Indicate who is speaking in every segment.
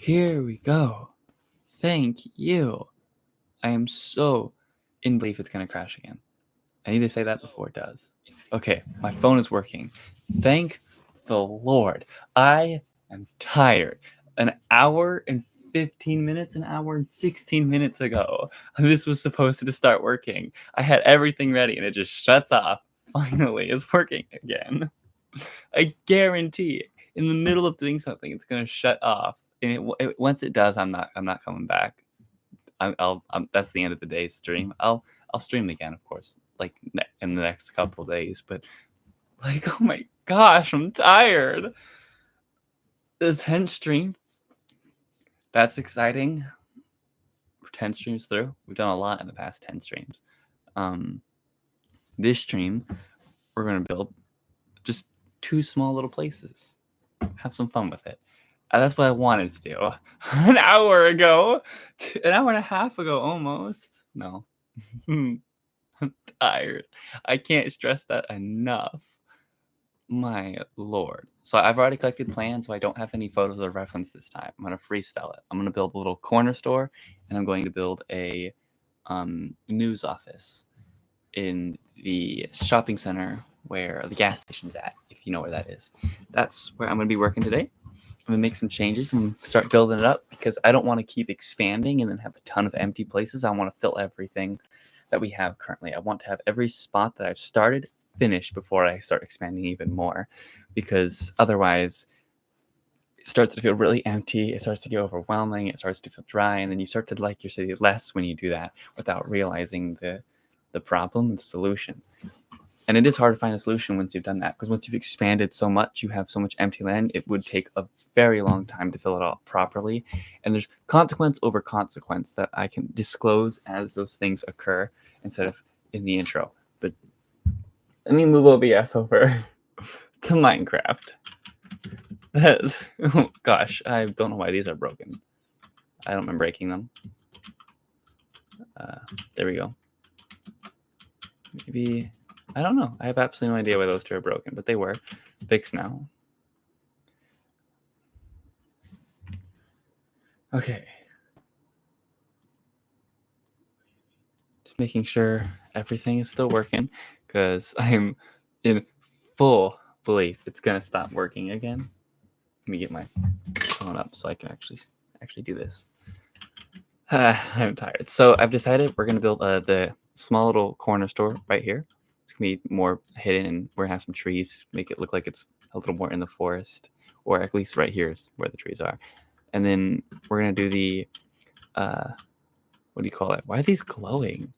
Speaker 1: Here we go. Thank you. I am so in belief it's going to crash again. I need to say that before it does. Okay, my phone is working. Thank the Lord. I am tired. An hour and 15 minutes, an hour and 16 minutes ago, this was supposed to start working. I had everything ready and it just shuts off. Finally, it's working again. I guarantee in the middle of doing something, it's going to shut off. And once it does, I'm not coming back. That's the end of the day's stream. I'll stream again, of course, like in the next couple of days. But like, oh my gosh, I'm tired. This 10 stream, that's exciting. For 10 streams through, we've done a lot in the past 10 streams. This stream, we're gonna build just 2 small little places. Have some fun with it. That's what I wanted to do. An hour ago, an hour and a half ago, almost. No. I'm tired. I can't stress that enough. My Lord. So I've already collected plans, so I don't have any photos or reference this time. I'm going to freestyle it. I'm going to build a little corner store, and I'm going to build a news office in the shopping center where the gas station's at, if you know where that is. That's where I'm going to be working today. I'm going to make some changes and start building it up because I don't want to keep expanding and then have a ton of empty places. I want to fill everything that we have currently. I want to have every spot that I've started finished before I start expanding even more, because otherwise it starts to feel really empty. It starts to get overwhelming. It starts to feel dry, and then you start to like your city less when you do that without realizing the problem and the solution. And it is hard to find a solution once you've done that, because once you've expanded so much, you have so much empty land, it would take a very long time to fill it all properly. And there's consequence over consequence that I can disclose as those things occur instead of in the intro. But let me move OBS over to Minecraft. Oh gosh, I don't know why these are broken. I don't remember breaking them. There we go. Maybe... I don't know. I have absolutely no idea why those two are broken, but they were fixed now. Okay. Just making sure everything is still working, because I'm in full belief it's gonna stop working again. Let me get my phone up so I can actually do this. I'm tired. So I've decided we're gonna build the small little corner store right here. It's gonna be more hidden, and we're gonna have some trees, make it look like it's a little more in the forest, or at least right here is where the trees are. And then we're gonna do the what do you call it? Why are these glowing?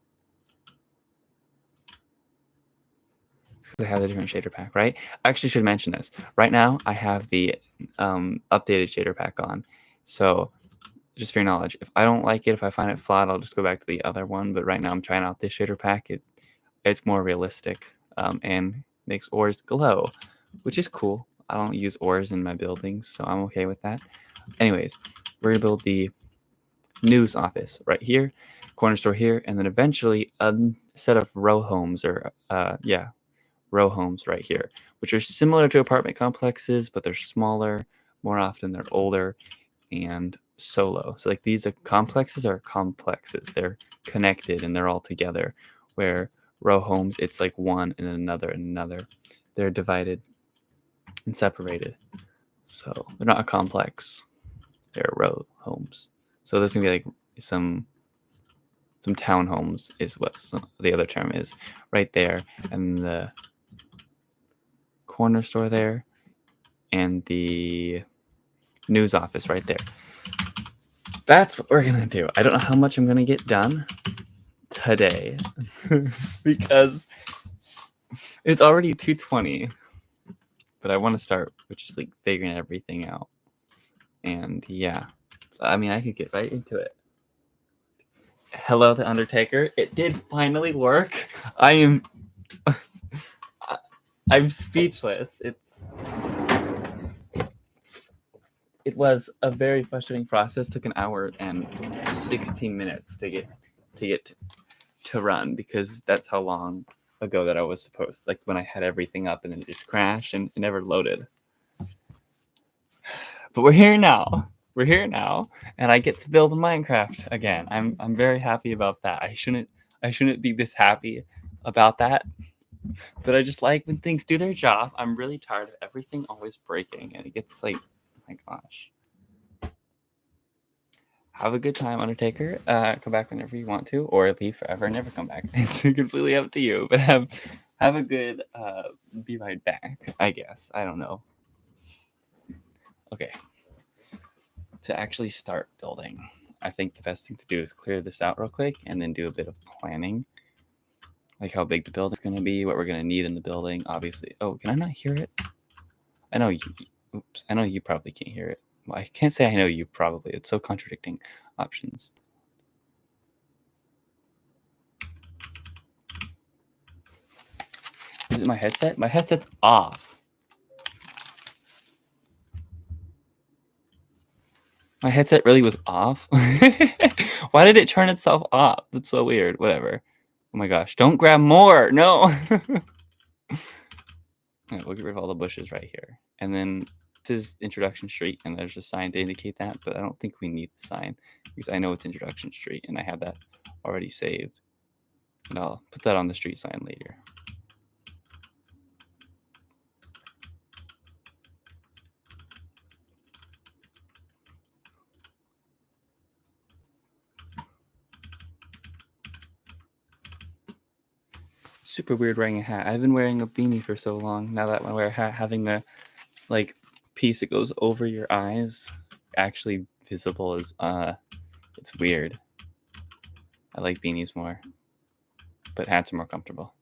Speaker 1: They have the different shader pack, right? I actually should mention this. Right now, I have the updated shader pack on. So just for your knowledge, if I don't like it, if I find it flawed, I'll just go back to the other one. But right now, I'm trying out this shader pack. It's more realistic and makes ores glow, which is cool. I don't use ores in my buildings, so I'm okay with that. Anyways, we're gonna build the news office right here, corner store here, and then eventually a set of row homes, or row homes right here, which are similar to apartment complexes, but they're smaller. More often, they're older and solo. So like these complexes are complexes. They're connected and they're all together, where row homes, it's like one and another and another. They're divided and separated. So they're not a complex. They're row homes. So there's gonna be like some townhomes is what the other term is right there, and the corner store there, and the news office right there. That's what we're gonna do. I don't know how much I'm gonna get done today because it's already 2:20, but I want to start with just like figuring everything out. And yeah, I mean, I could get right into it. Hello, the Undertaker. It did finally work. I'm speechless. It was a very frustrating process. Took an hour and 16 minutes to get to run, because that's how long ago that I was supposed, like when I had everything up and then it just crashed and it never loaded. But we're here now. we're here now, and I get to build Minecraft again. I'm very happy about that. I shouldn't be this happy about that, but I just like when things do their job. I'm really tired of everything always breaking, and it gets like, oh my gosh. Have a good time, Undertaker. Come back whenever you want to, or leave forever and never come back. It's completely up to you. But have a good be right back, I guess. I don't know. Okay. To actually start building, I think the best thing to do is clear this out real quick and then do a bit of planning. Like how big the building's going to be, what we're going to need in the building, obviously. Oh, can I not hear it? I know you. Oops. I know you probably can't hear it. Well, I can't say I know you probably. It's so contradicting. Options. Is it my headset? My headset's off. My headset really was off? Why did it turn itself off? That's so weird. Whatever. Oh my gosh. Don't grab more. No. Right, we'll get rid of all the bushes right here. And then this is Introduction Street, and there's a sign to indicate that, but I don't think we need the sign because I know it's Introduction Street, and I have that already saved. And I'll put that on the street sign later. Super weird wearing a hat. I've been wearing a beanie for so long. Now that I wear a hat, having the like piece that goes over your eyes actually visible is it's weird. I like beanies more, but hats are more comfortable.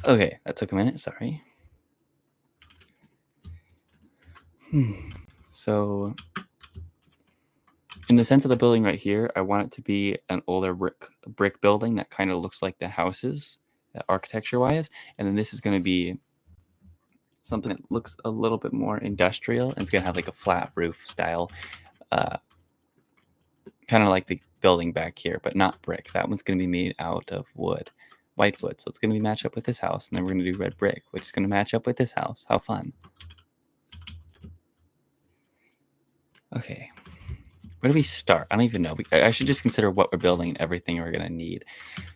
Speaker 1: Okay, that took a minute. Sorry. So in the sense of the building right here, I want it to be an older brick building that kind of looks like the houses, architecture-wise. And then this is going to be something that looks a little bit more industrial, and it's going to have like a flat roof style, kind of like the building back here, but not brick. That one's going to be made out of wood, white wood. So it's going to be matched up with this house, and then we're going to do red brick, which is going to match up with this house. How fun. Okay. Where do we start? I don't even know. I should just consider what we're building and everything we're going to need.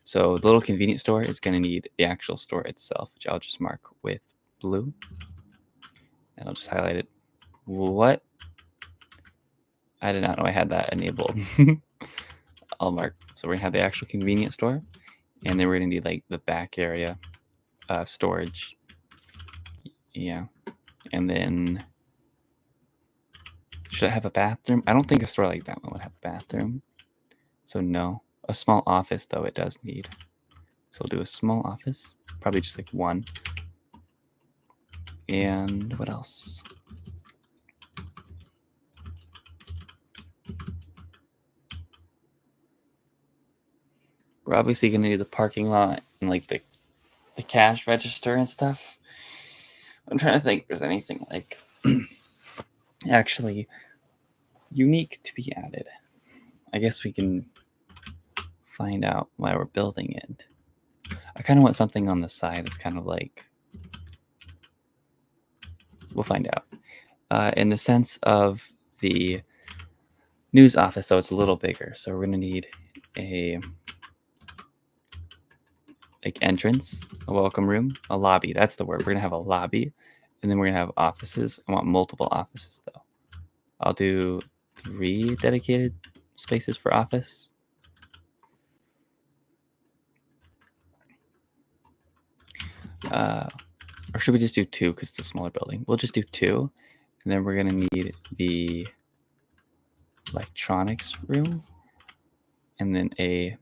Speaker 1: So the little convenience store is going to need the actual store itself, which I'll just mark with blue. And I'll just highlight it. What? I did not know I had that enabled. I'll mark. So we're going to have the actual convenience store. And then we're going to need like the back area, storage. Yeah. And then should I have a bathroom? I don't think a store like that one would have a bathroom. So no. A small office, though, it does need. So we'll do a small office. Probably just like one. And what else? We're obviously going to need the parking lot and like the cash register and stuff. I'm trying to think if there's anything like actually unique to be added. I guess we can find out why we're building it. I kind of want something on the side that's kind of like, we'll find out. In the sense of the news office, though, it's a little bigger. So we're going to need a like entrance, a welcome room, a lobby. That's the word. We're going to have a lobby, and then we're going to have offices. I want multiple offices, though. I'll do 3 dedicated spaces for office. Or should we just do 2 because it's a smaller building? We'll just do 2, and then we're going to need the electronics room, and then a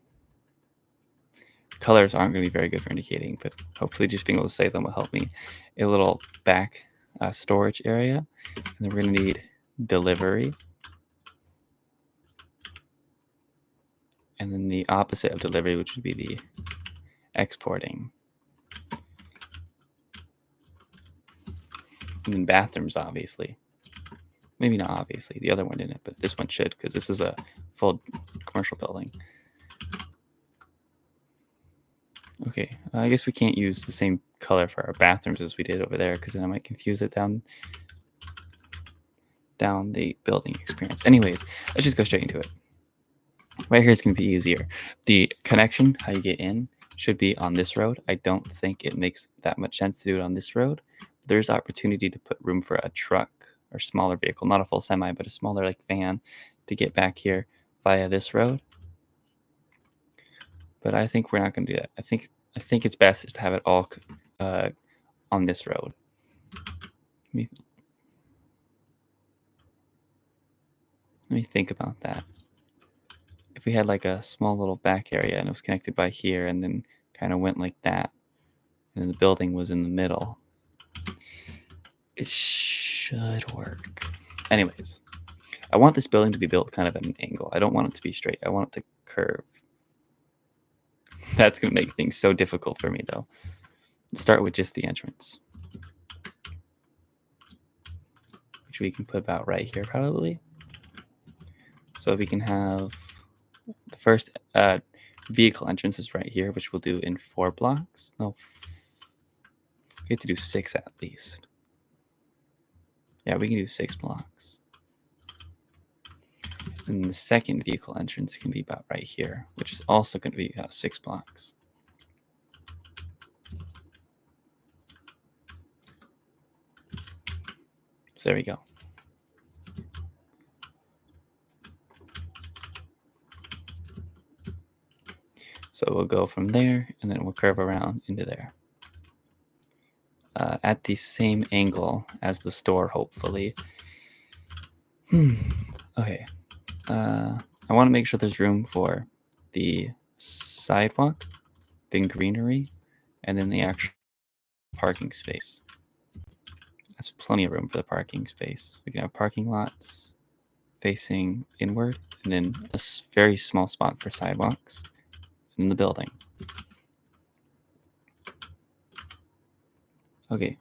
Speaker 1: colors aren't going to be very good for indicating, but hopefully just being able to save them will help me. A little back storage area, and then we're going to need delivery, and then the opposite of delivery, which would be the exporting. And then bathrooms, obviously. Maybe not obviously. The other one didn't, but this one should, because this is a full commercial building. Okay, I guess we can't use the same color for our bathrooms as we did over there because then I might confuse it down the building experience. Anyways, let's just go straight into it. Right here is going to be easier. The connection, how you get in, should be on this road. I don't think it makes that much sense to do it on this road. There's opportunity to put room for a truck or smaller vehicle, not a full semi, but a smaller like van to get back here via this road. But I think we're not going to do that. I think it's best just to have it all on this road. Let me think about that. If we had like a small little back area and it was connected by here and then kind of went like that, and the building was in the middle, it should work. Anyways, I want this building to be built kind of at an angle. I don't want it to be straight. I want it to curve. That's going to make things so difficult for me, though. Let's start with just the entrance, which we can put about right here, probably. So we can have the first vehicle entrance is right here, which we'll do in 4 blocks. No, we have to do 6 at least. Yeah, we can do 6 blocks. And the second vehicle entrance can be about right here, which is also going to be 6 blocks. So there we go. So we'll go from there, and then we'll curve around into there. At the same angle as the store, hopefully. Okay. I want to make sure there's room for the sidewalk, then greenery, and then the actual parking space. That's plenty of room for the parking space. We can have parking lots facing inward, and then a very small spot for sidewalks in the building. Okay.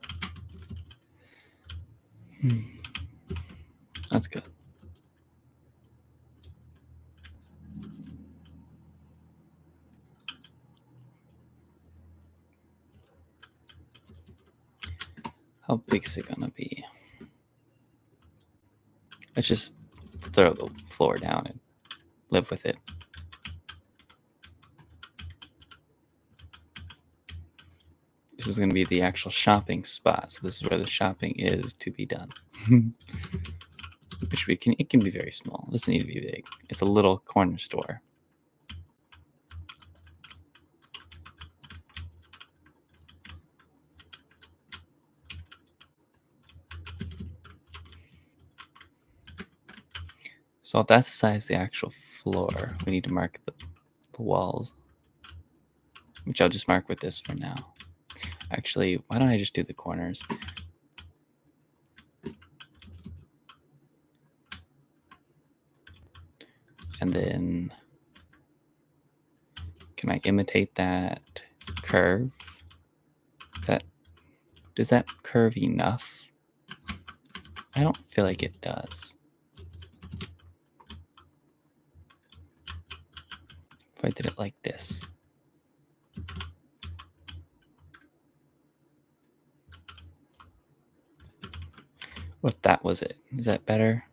Speaker 1: That's good. How big is it gonna be? Let's just throw the floor down and live with it. This is going to be the actual shopping spot. So this is where the shopping is to be done. Which it can be very small. It doesn't need to be big. It's a little corner store. So if that's the size of the actual floor, we need to mark the walls, which I'll just mark with this for now. Actually, why don't I just do the corners? And then, can I imitate that curve? Does that curve enough? I don't feel like it does. If I did it like this. What if that was it? Is that better?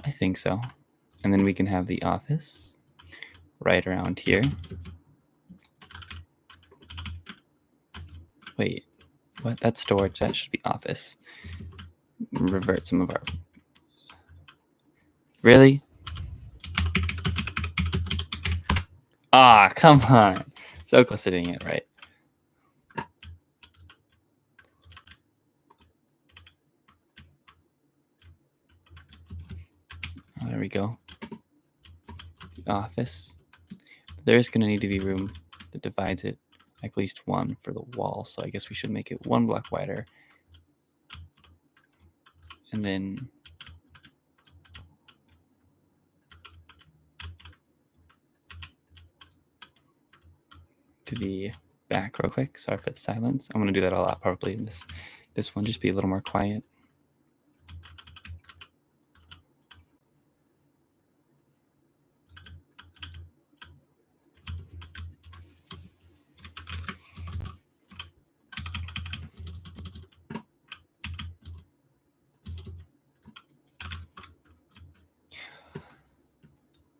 Speaker 1: I think so. And then we can have the office right around here. Wait, what? That's storage. That should be office. Revert some of our... Really? Ah, come on. So close to doing it right. Oh, there we go. Office. There's going to need to be room that divides it, at least one for the wall. So I guess we should make it 1 block wider. And then to the back real quick. Sorry for the silence. I'm going to do that a lot probably in this one. Just be a little more quiet.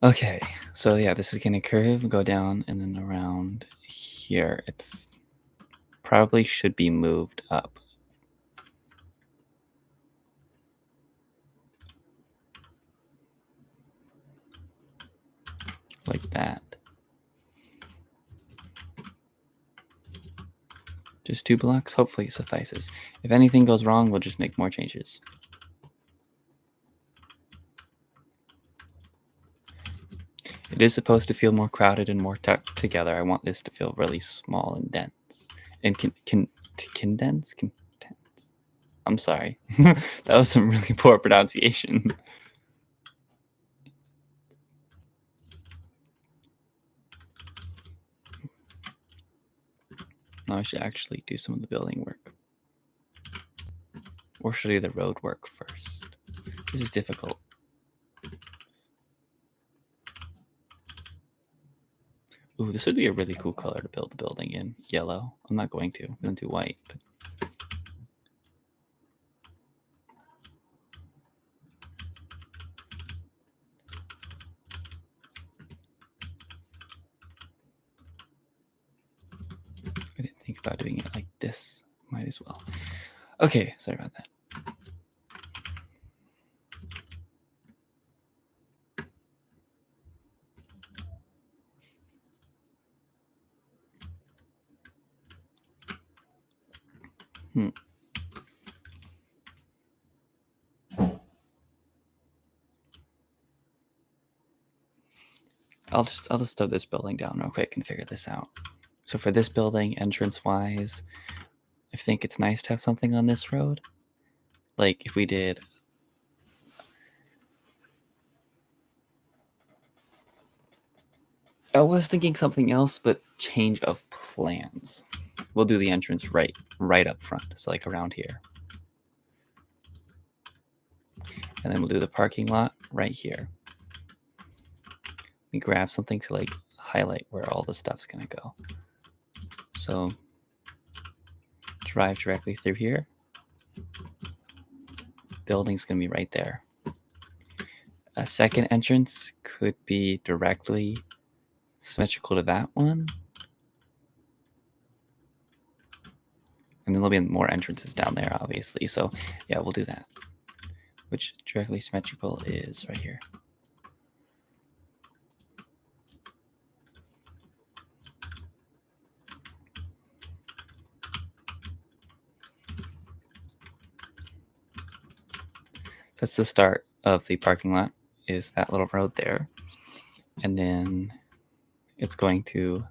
Speaker 1: Okay, so yeah, this is gonna curve, go down, and then around here. It's probably should be moved up. Like that. Just 2 blocks, hopefully it suffices. If anything goes wrong, we'll just make more changes. It is supposed to feel more crowded and more tucked together. I want this to feel really small and dense. And condense? I'm sorry. That was some really poor pronunciation. Now I should actually do some of the building work. Or should I do the road work first? This is difficult. Ooh, this would be a really cool color to build the building in. Yellow. I'm not going to. I'm going to do white. But I didn't think about doing it like this. Might as well. Okay, sorry about that. I'll just throw this building down real quick and figure this out. So for this building, entrance-wise, I think it's nice to have something on this road. Like if we did... I was thinking something else, but change of plans. We'll do the entrance right up front, so like around here. And then we'll do the parking lot right here. We grab something to like highlight where all the stuff's gonna go. So drive directly through here. Building's gonna be right there. A second entrance could be directly symmetrical to that one. And then there'll be more entrances down there, obviously. So yeah, we'll do that. Which directly symmetrical is right here. So that's the start of the parking lot, is that little road there. And then it's going to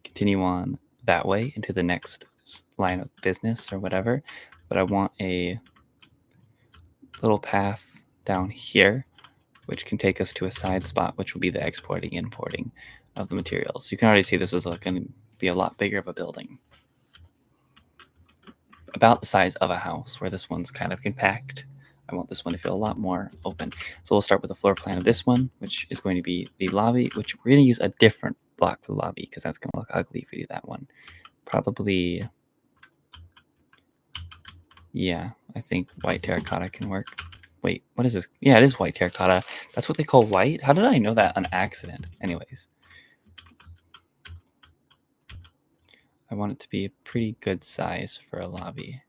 Speaker 1: continue on that way into the next line of business or whatever. But I want a little path down here, which can take us to a side spot, which will be the exporting, importing of the materials. You can already see this is going to be a lot bigger of a building. About the size of a house, where this one's kind of compact. I want this one to feel a lot more open. So we'll start with the floor plan of this one, which is going to be the lobby, which we're going to use a different block for the lobby because that's going to look ugly if we do that one. Probably, yeah, I think white terracotta can work. Wait, what is this? Yeah, it is white terracotta. That's what they call white? How did I know that on accident? Anyways. I want it to be a pretty good size for a lobby.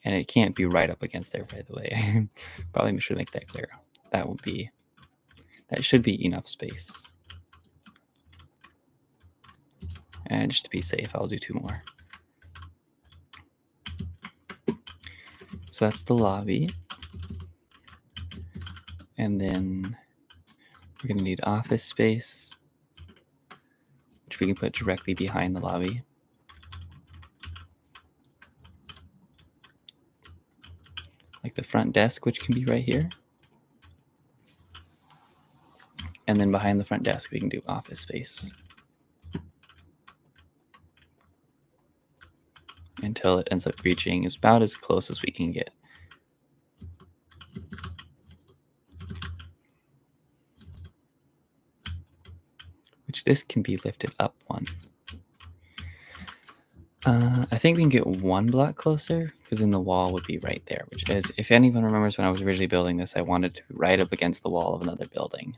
Speaker 1: And it can't be right up against there, by the way. Probably should make that clear. That should be enough space. And just to be safe, I'll do 2 more. So that's the lobby. And then we're going to need office space, which we can put directly behind the lobby. Like the front desk, which can be right here. And then behind the front desk, we can do office space. Until it ends up reaching about as close as we can get. Which this can be lifted up 1. I think we can get one block closer because then the wall would be right there, which is, if anyone remembers when I was originally building this, I wanted to be right up against the wall of another building.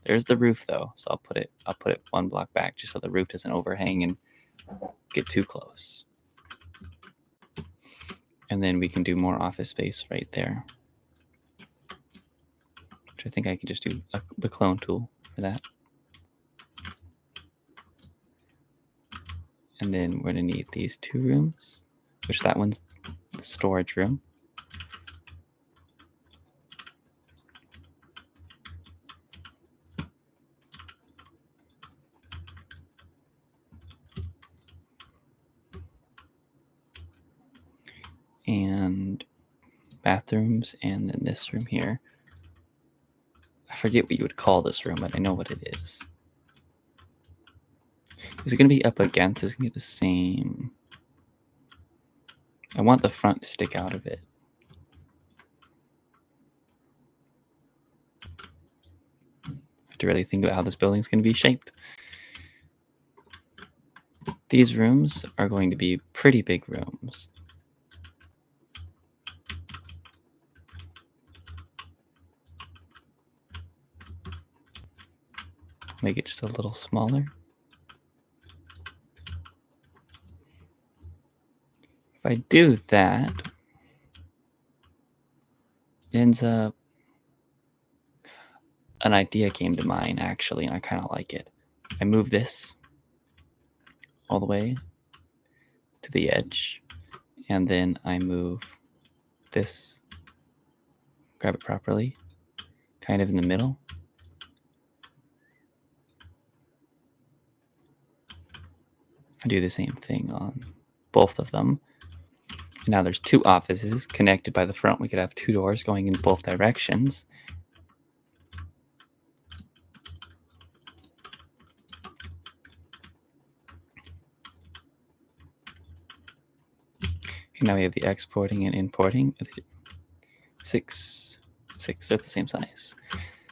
Speaker 1: There's the roof though, so I'll put it one block back just so the roof doesn't overhang and get too close. And then we can do more office space right there, which I think I can just do the clone tool for that. And then we're gonna need these 2 rooms, which that one's the storage room. And bathrooms, and then this room here. I forget what you would call this room, but I know what it is. Is it going to be up against? Is it going to be the same? I want the front to stick out of it. I have to really think about how this building is going to be shaped. These rooms are going to be pretty big rooms. Make it just a little smaller. If I do that, it ends up, an idea came to mind actually, and I kind of like it. I move this all the way to the edge, and then I move this, grab it properly, kind of in the middle. I do the same thing on both of them. And now there's 2 offices connected by the front. We could have 2 doors going in both directions. And now we have the exporting and importing. 6, they're the same size.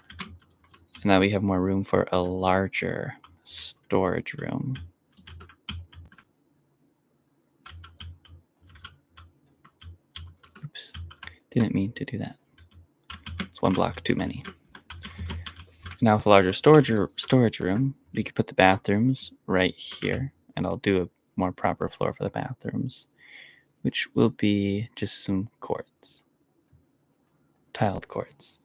Speaker 1: And now we have more room for a larger storage room. Oops, didn't mean to do that. It's 1 block too many. Now with a larger storage room, we could put the bathrooms right here, and I'll do a more proper floor for the bathrooms, which will be just some quartz, tiled quartz.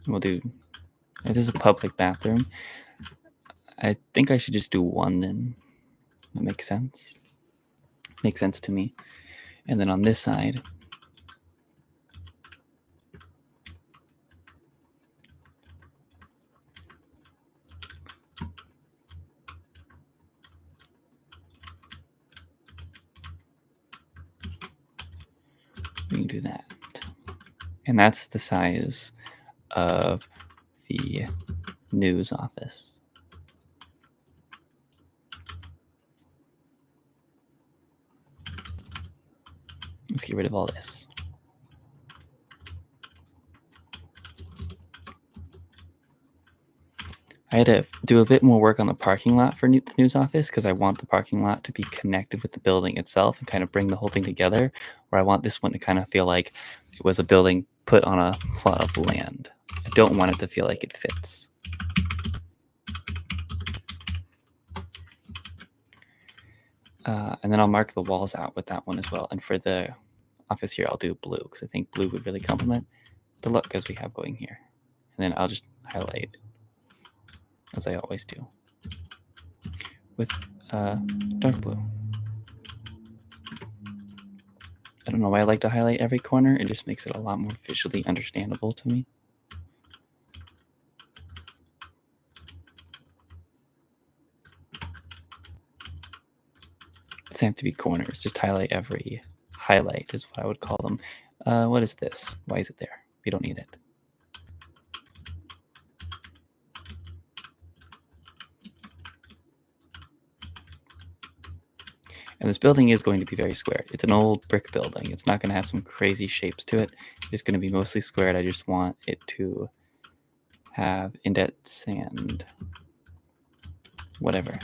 Speaker 1: We'll do, this is a public bathroom. I think I should just do 1 then. That makes sense. Makes sense to me. And then on this side, we can do that. And that's the size of the news office. Let's get rid of all this. I had to do a bit more work on the parking lot for the news office because I want the parking lot to be connected with the building itself and kind of bring the whole thing together, where I want this one to kind of feel like it was a building put on a plot of land. I don't want it to feel like it fits. And then I'll mark the walls out with that one as well. And for the office here, I'll do blue because I think blue would really complement the look as we have going here. And then I'll just highlight, as I always do, with dark blue. I don't know why I like to highlight every corner. It just makes it a lot more visually understandable to me. It doesn't have to be corners. Just highlight every highlight is what I would call them. What is this? Why is it there? We don't need it. And this building is going to be very squared. It's an old brick building. It's not going to have some crazy shapes to it. It's going to be mostly squared. I just want it to have indents and whatever.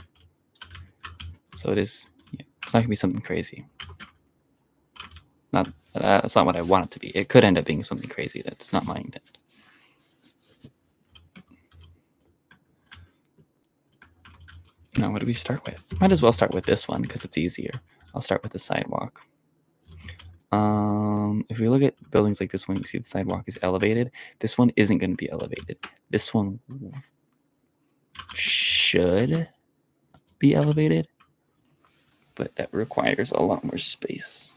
Speaker 1: So it is. Yeah, it's not gonna be something crazy. That's not what I want it to be. It could end up being something crazy. That's not my intent. Now, what do we start with? Might as well start with this one because it's easier. I'll start with the sidewalk. If we look at buildings like this one, you see the sidewalk is elevated. This one isn't going to be elevated. This one should be elevated, but that requires a lot more space.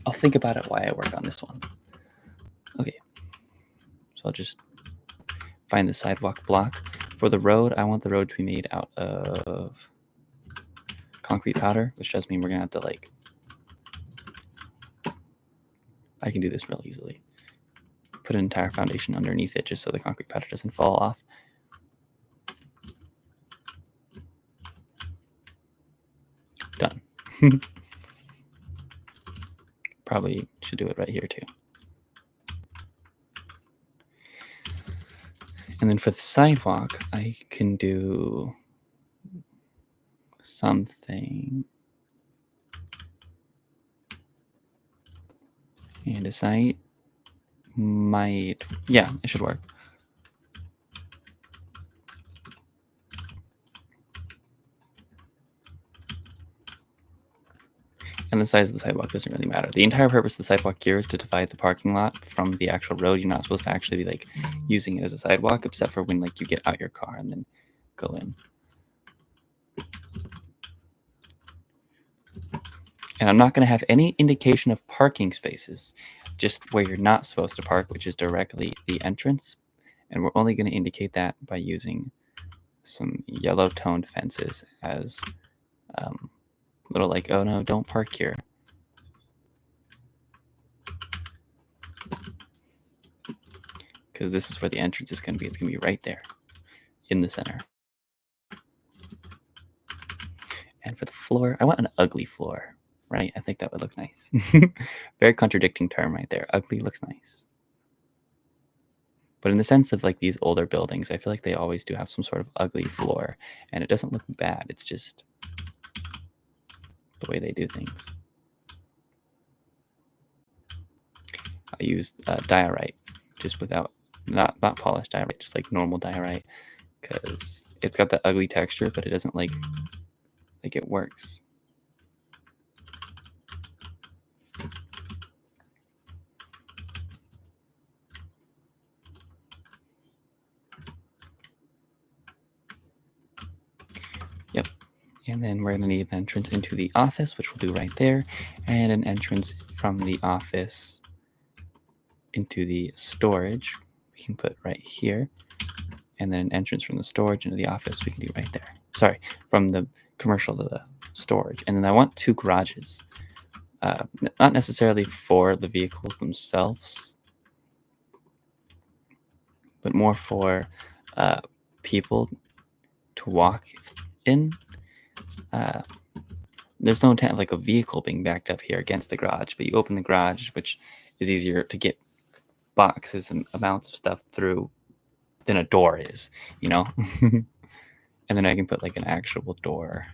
Speaker 1: I'll think about it while I work on this one. Okay, so I'll just find the sidewalk block. For the road, I want the road to be made out of concrete powder, which does mean we're going to have to like, I can do this real easily. Put an entire foundation underneath it just so the concrete powder doesn't fall off. Done. Probably should do it right here too. And then for the sidewalk, I can do something. And a site might, yeah, it should work. And the size of the sidewalk doesn't really matter. The entire purpose of the sidewalk here is to divide the parking lot from the actual road. You're not supposed to actually be like using it as a sidewalk, except for when like you get out your car and then go in. And I'm not going to have any indication of parking spaces, just where you're not supposed to park, which is directly the entrance. And we're only going to indicate that by using some yellow toned fences as little like, oh no, don't park here. Because this is where the entrance is going to be. It's going to be right there in the center. And for the floor, I want an ugly floor, right? I think that would look nice. Very contradicting term right there. Ugly looks nice. But in the sense of like these older buildings, I feel like they always do have some sort of ugly floor. And it doesn't look bad. It's just the way they do things. I used diorite, just without, not polished diorite, just like normal diorite. Because it's got that ugly texture, but it doesn't like it works. Yep. And then we're going to need an entrance into the office, which we'll do right there, and an entrance from the office into the storage we can put right here, and then an entrance from the storage into the office we can do right there. Sorry, from the commercial to the storage. And then I want 2 garages, not necessarily for the vehicles themselves, but more for people to walk in. There's no intent of like a vehicle being backed up here against the garage, but you open the garage, which is easier to get boxes and amounts of stuff through than a door is, you know? And then I can put like an actual door.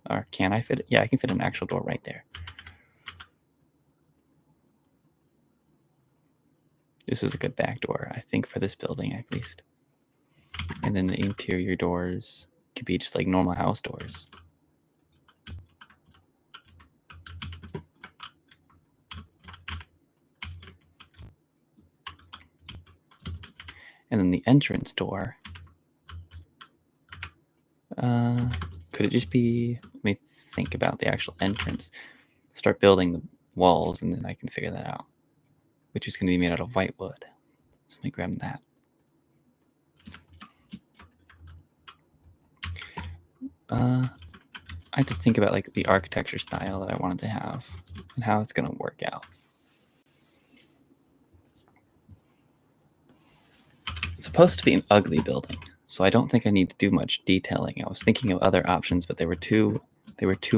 Speaker 1: Or can I fit it? Yeah, I can fit an actual door right there. This is a good back door, I think, for this building at least. And then the interior doors can be just like normal house doors. And then the entrance door, could it just be, let me think about the actual entrance. Start building the walls and then I can figure that out, which is going to be made out of white wood. So let me grab that. I have to think about like the architecture style that I wanted to have and how it's going to work out. It's supposed to be an ugly building, so I don't think I need to do much detailing. I was thinking of other options, but they were too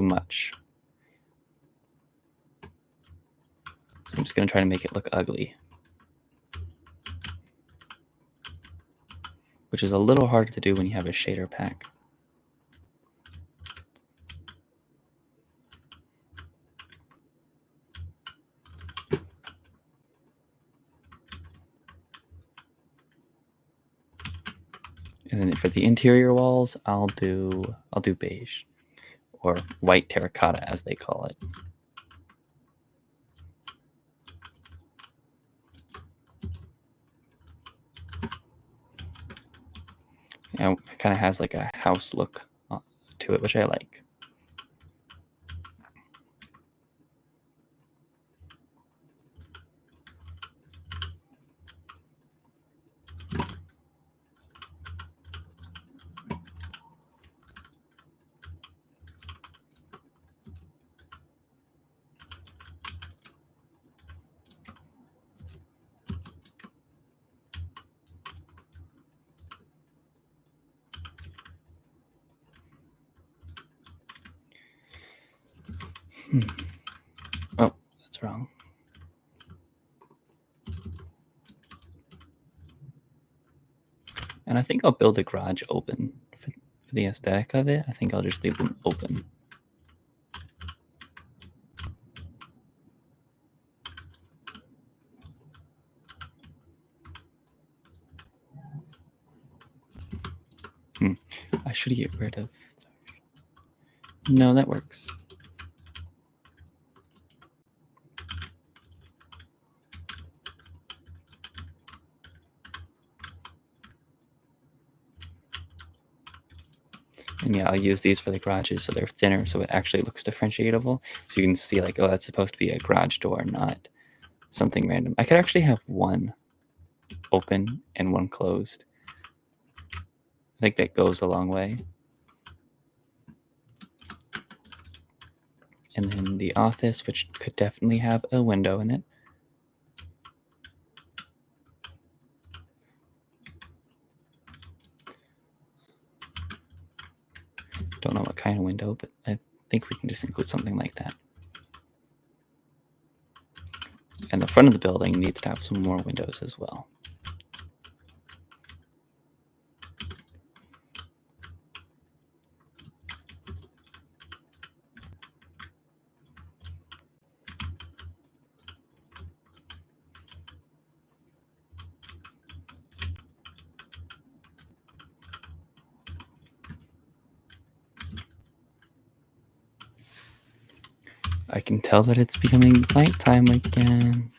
Speaker 1: much. So I'm just going to try to make it look ugly. which is a little harder to do when you have a shader pack. And then for the interior walls, I'll do beige, or white terracotta as they call it. And it kind of has like a house look to it, which I like. Oh, that's wrong. And I think I'll build the garage open for the aesthetic of it. I think I'll just leave them open. I should get rid of... No, that works. And yeah, I'll use these for the garages so they're thinner, so it actually looks differentiatable. So you can see like, oh, that's supposed to be a garage door, not something random. I could actually have one open and one closed. I think that goes a long way. And then the office, which could definitely have a window in it. Don't know what kind of window, but I think we can just include something like that. And the front of the building needs to have some more windows as well. I can tell that it's becoming nighttime again.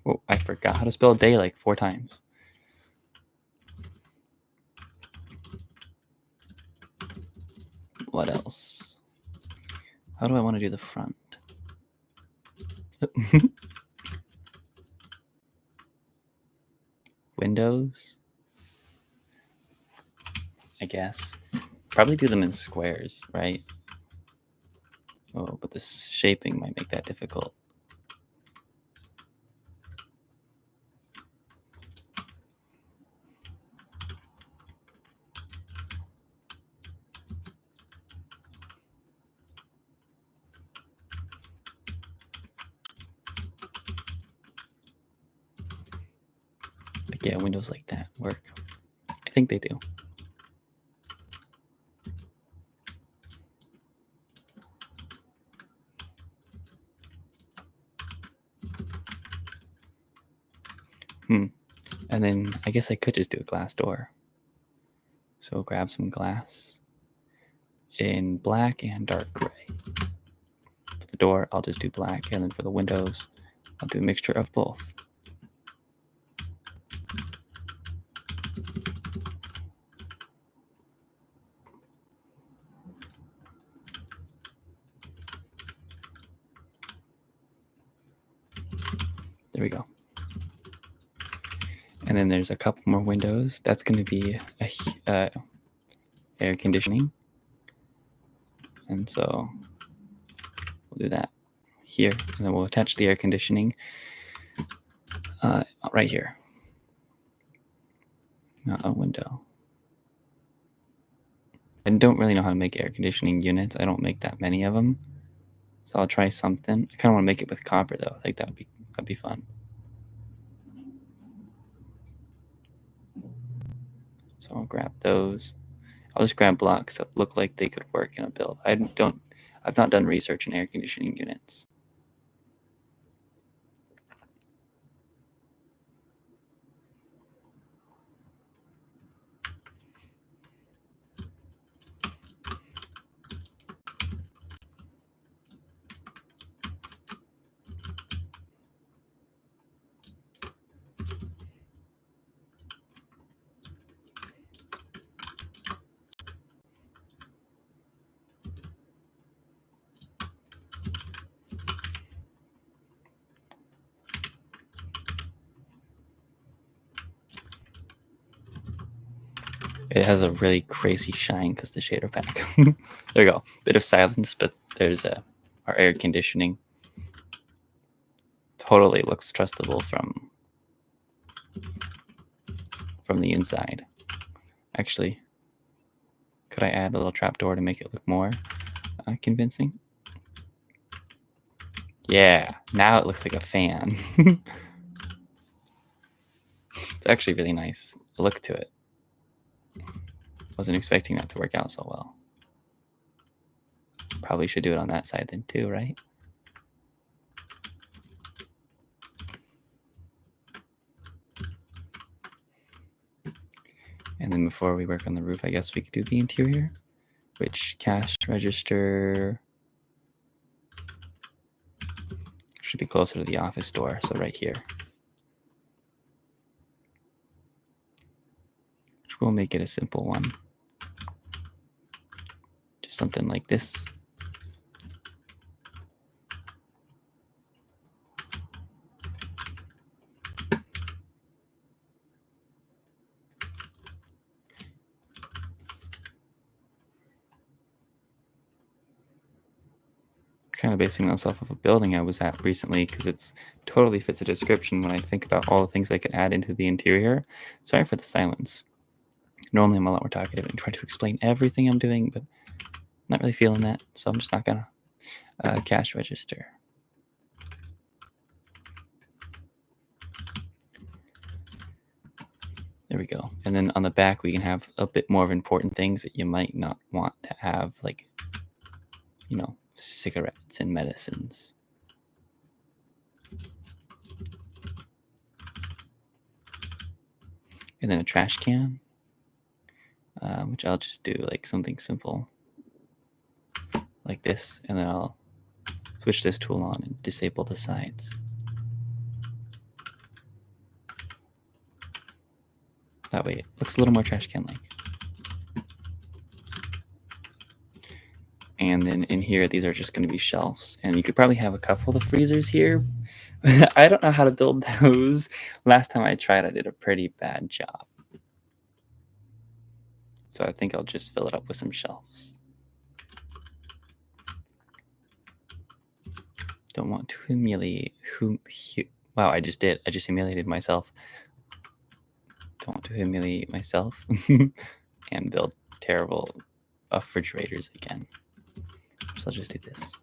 Speaker 1: Oh, I forgot how to spell day like 4 times. What else? How do I want to do the front? Windows, I guess. Probably do them in squares, right? Oh, but the shaping might make that difficult. But yeah, windows like that work. I think they do. And then I guess I could just do a glass door. So grab some glass in black and dark gray. For the door, I'll just do black, and then for the windows, I'll do a mixture of both. There we go. And then there's a couple more windows. That's going to be air conditioning. And so we'll do that here. And then we'll attach the air conditioning right here. Not a window. I don't really know how to make air conditioning units. I don't make that many of them. So I'll try something. I kind of want to make it with copper though. I think that'd be fun. So I'll grab those. I'll just grab blocks that look like they could work in a build. I've not done research in air conditioning units. It has a really crazy shine because the shader pack. There you go. Bit of silence, but there's our air conditioning. Totally looks trustable from the inside. Actually, could I add a little trapdoor to make it look more convincing? Yeah, now it looks like a fan. It's actually really nice look to it. Wasn't expecting that to work out so well. Probably should do it on that side then too, right? And then before we work on the roof, I guess we could do the interior, which cash register should be closer to the office door, so right here. Which will make it a simple one. Just something like this. Kind of basing myself off a building I was at recently because it's totally fits the description when I think about all the things I could add into the interior. Sorry for the silence. Normally I'm a lot more talkative and try to explain everything I'm doing, but I'm not really feeling that, so I'm just not gonna. Cash register. There we go. And then on the back, we can have a bit more of important things that you might not want to have, like, you know, cigarettes and medicines. And then a trash can, which I'll just do like something simple like this. And then I'll switch this tool on and disable the sides. That way it looks a little more trash can-like. And then in here, these are just going to be shelves. And you could probably have a couple of freezers here. I don't know how to build those. Last time I tried, I did a pretty bad job. So I think I'll just fill it up with some shelves. Don't want to humiliate. Wow, I just did. I just humiliated myself. Don't want to humiliate myself and build terrible refrigerators again. So I'll just do this.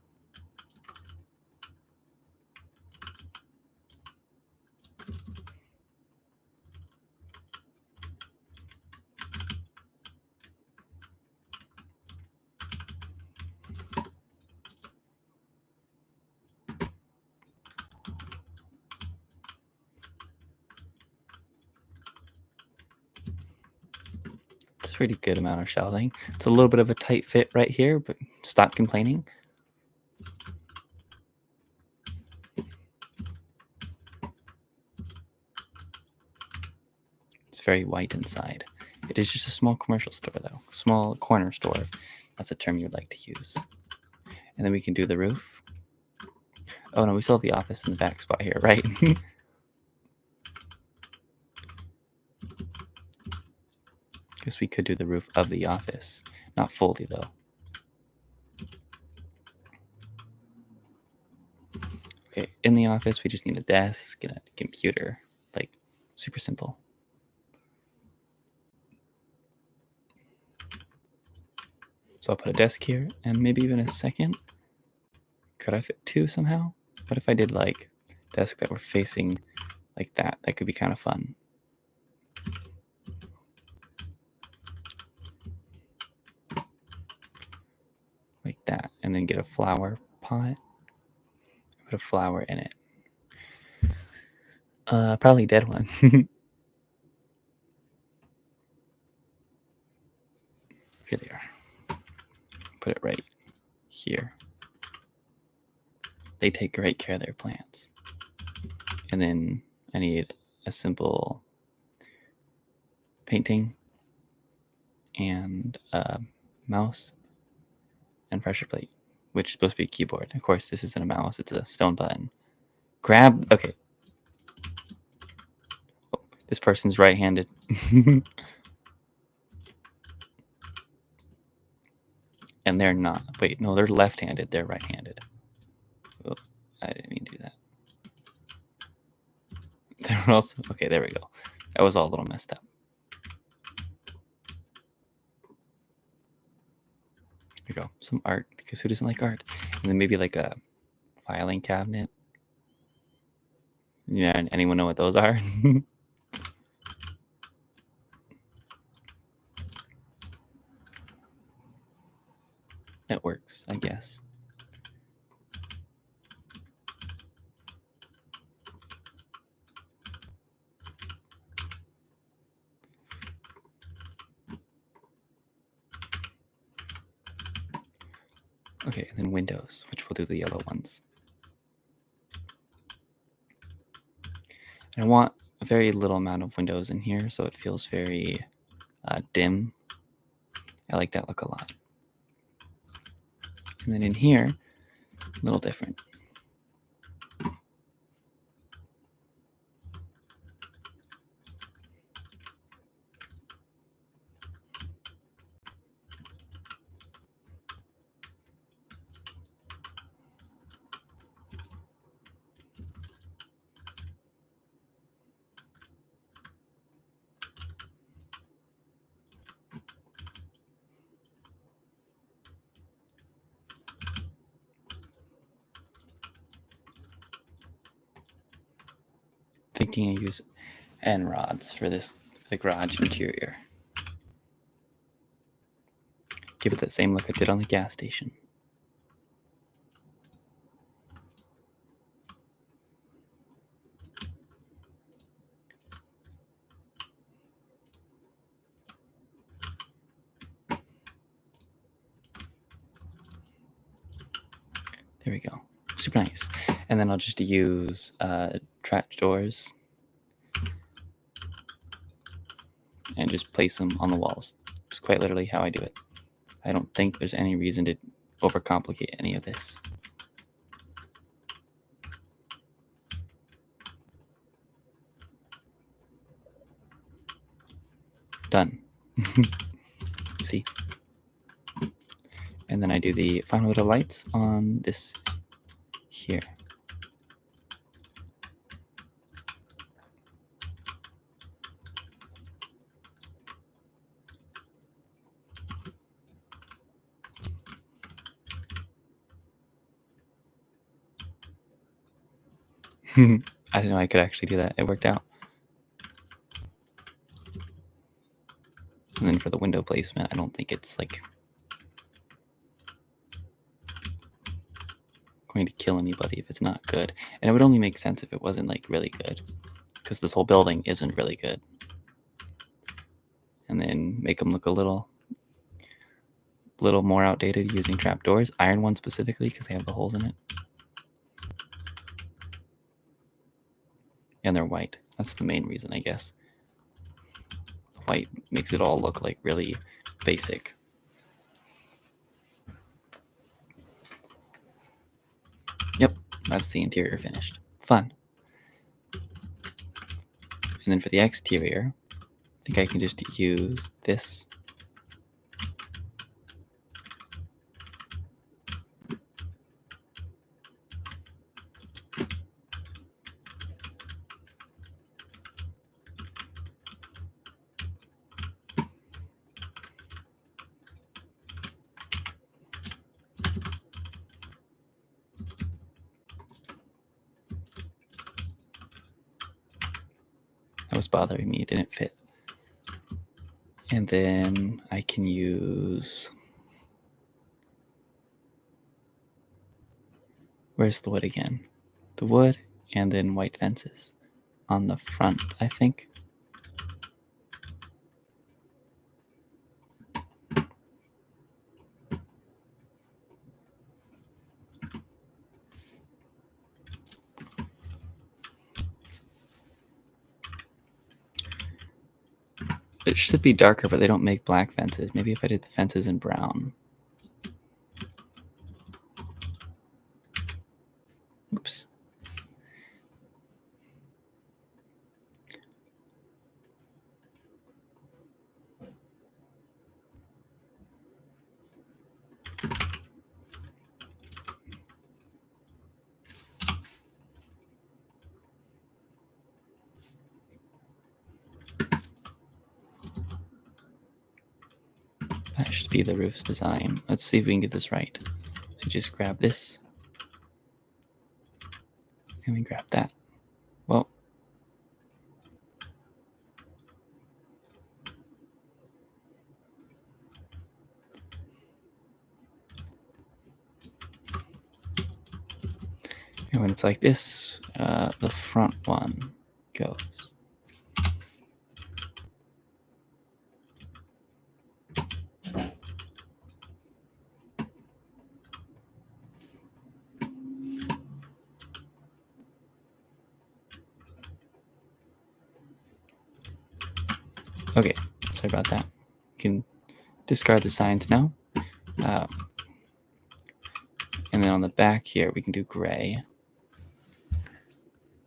Speaker 1: It's a pretty good amount of shelving. It's a little bit of a tight fit right here, but stop complaining. It's very white inside. It is just a small commercial store, though. Small corner store. That's a term you'd like to use. And then we can do the roof. Oh, no, we still have the office in the back spot here, right? Guess we could do the roof of the office. Not fully, though. Okay, in the office, we just need a desk and a computer. Like, super simple. So I'll put a desk here and maybe even a second. Could I fit two somehow? What if I did like desk that were facing like that? That could be kind of fun. and then get a flower pot. Put a flower in it. Probably a dead one. Here they are. Put it right here. They take great care of their plants. And then I need a simple painting and a mouse and pressure plate, which is supposed to be a keyboard. Of course, this isn't a mouse, it's a stone button. Grab, okay. Oh, this person's right-handed. And they're not. Wait, no, they're left-handed. They're right-handed. Oh, I didn't mean to do that. They're also, okay, there we go. That was all a little messed up. Here we go. Some art, because who doesn't like art? And then maybe like a filing cabinet. Yeah, anyone know what those are? That works, I guess. Okay, and then windows, which we'll do the yellow ones. And I want a very little amount of windows in here, so it feels very dim. I like that look a lot. And then in here, a little different. Thinking I use end rods for this, for the garage interior. Give it that same look I did on the gas station. There we go. Super nice. And then I'll just use trap doors and just place them on the walls. It's quite literally how I do it. I don't think there's any reason to overcomplicate any of this. Done. See? And then I do the final bit of lights on this here. I didn't know I could actually do that. It worked out. And then for the window placement, I don't think it's like going to kill anybody if it's not good. And it would only make sense if it wasn't like really good, because this whole building isn't really good. And then make them look a little more outdated using trapdoors, iron ones specifically because they have the holes in it. And they're white. That's the main reason, I guess. White makes it all look like really basic. Yep, that's the interior finished. Fun. And then for the exterior, I think I can just use this. That was bothering me, it didn't fit. And then I can use Where's the wood again? The wood and then white fences on the front, I think. It should be darker, but they don't make black fences. Maybe if I did the fences in brown. Oops. That should be the roof's design. Let's see if we can get this right. So you just grab this. And then grab that. Well. And when it's like this, the front one goes. Okay, sorry about that. You can discard the signs now. And then on the back here, we can do gray.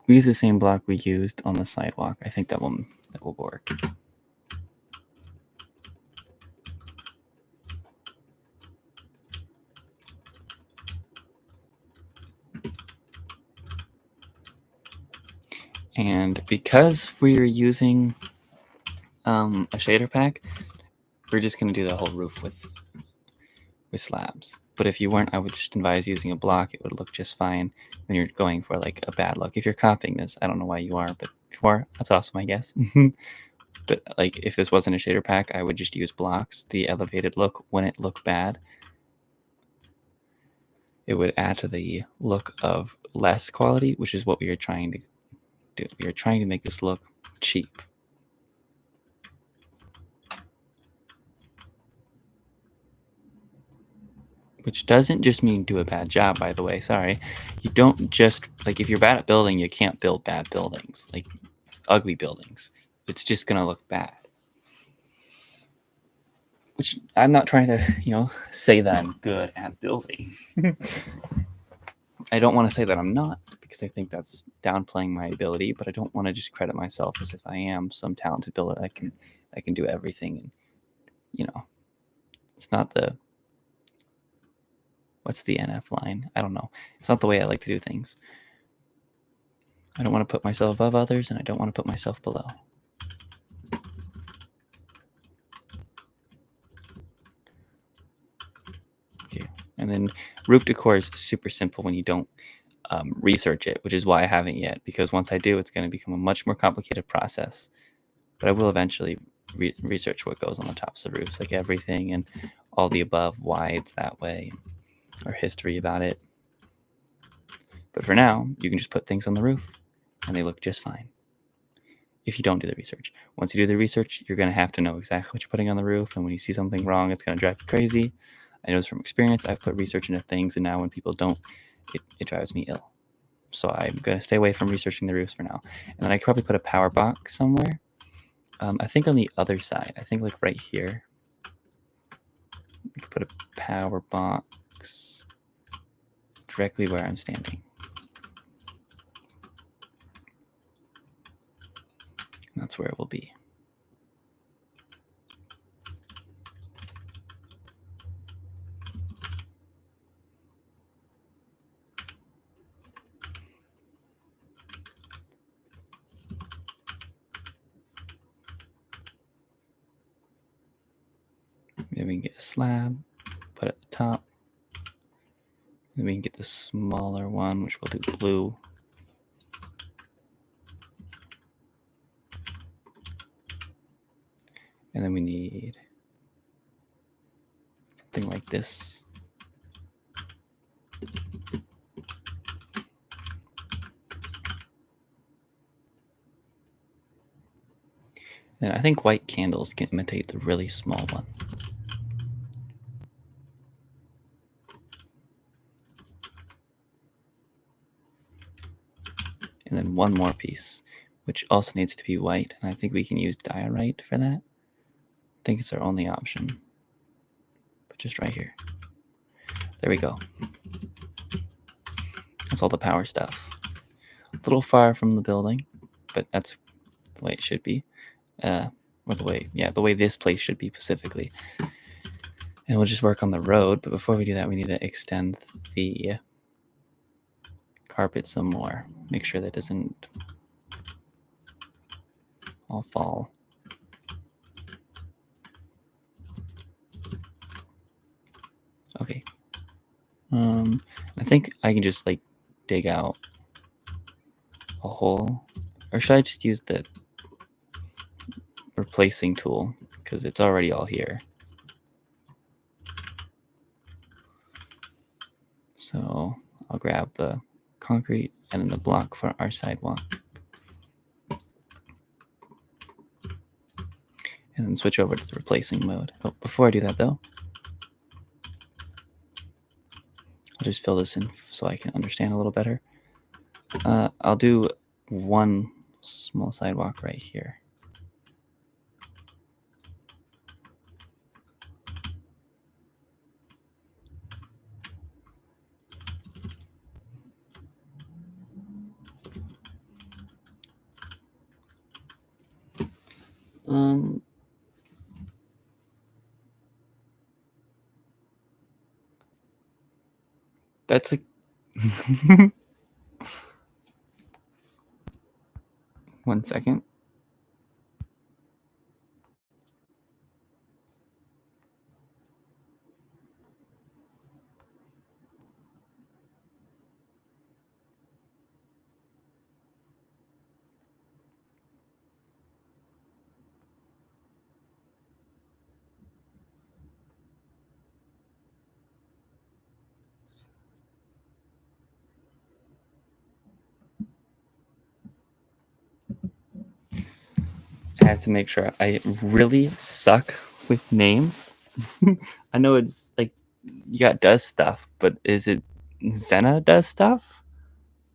Speaker 1: We use the same block we used on the sidewalk. I think that will work. And because we're using a shader pack, we're just going to do the whole roof with slabs. But if you weren't, I would just advise using a block. It would look just fine when you're going for like a bad look. If you're copying this, I don't know why you are, but if you are, that's awesome, I guess. But like if this wasn't a shader pack, I would just use blocks. The elevated look wouldn't look bad. It would add to the look of less quality, which is what we are trying to do. We are trying to make this look cheap. Which doesn't just mean do a bad job, by the way. Sorry. You don't just, like, if you're bad at building, you can't build bad buildings, like ugly buildings. It's just going to look bad. Which I'm not trying to, say that I'm good at building. I don't want to say that I'm not, because I think that's downplaying my ability, but I don't want to just credit myself as if I am some talented builder. I can do everything. And, it's not the... What's the NF line? I don't know. It's not the way I like to do things. I don't want to put myself above others, and I don't want to put myself below. Okay. And then roof decor is super simple when you don't research it, which is why I haven't yet, because once I do, it's going to become a much more complicated process. But I will eventually research what goes on the tops of roofs, like everything and all the above, why it's that way, or history about it. But for now, you can just put things on the roof, and they look just fine. If you don't do the research. Once you do the research, you're going to have to know exactly what you're putting on the roof, and when you see something wrong, it's going to drive you crazy. I know this from experience. I've put research into things, and now when people don't, it drives me ill. So I'm going to stay away from researching the roofs for now. And then I could probably put a power box somewhere. I think on the other side. I think like right here. We could put a power box directly where I'm standing. That's where it will be. Maybe we can get a slab, put it at the top. Then we can get the smaller one, which we'll do blue. And then we need something like this. And I think white candles can imitate the really small one. And then one more piece, which also needs to be white. And I think we can use diorite for that. I think it's our only option. But just right here. There we go. That's all the power stuff. A little far from the building, but that's the way it should be. Or the way this place should be specifically. And we'll just work on the road. But before we do that, we need to extend the carpet some more. Make sure that doesn't all fall. Okay. I think I can just like dig out a hole, or should I just use the replacing tool because it's already all here? So I'll grab the concrete and then the block for our sidewalk, and then switch over to the replacing mode. Oh, before I do that though, I'll just fill this in so I can understand a little better. I'll do one small sidewalk right here. That's a one second. I have to make sure. I really suck with names. I know it's like you got does stuff, but is it Zena does stuff?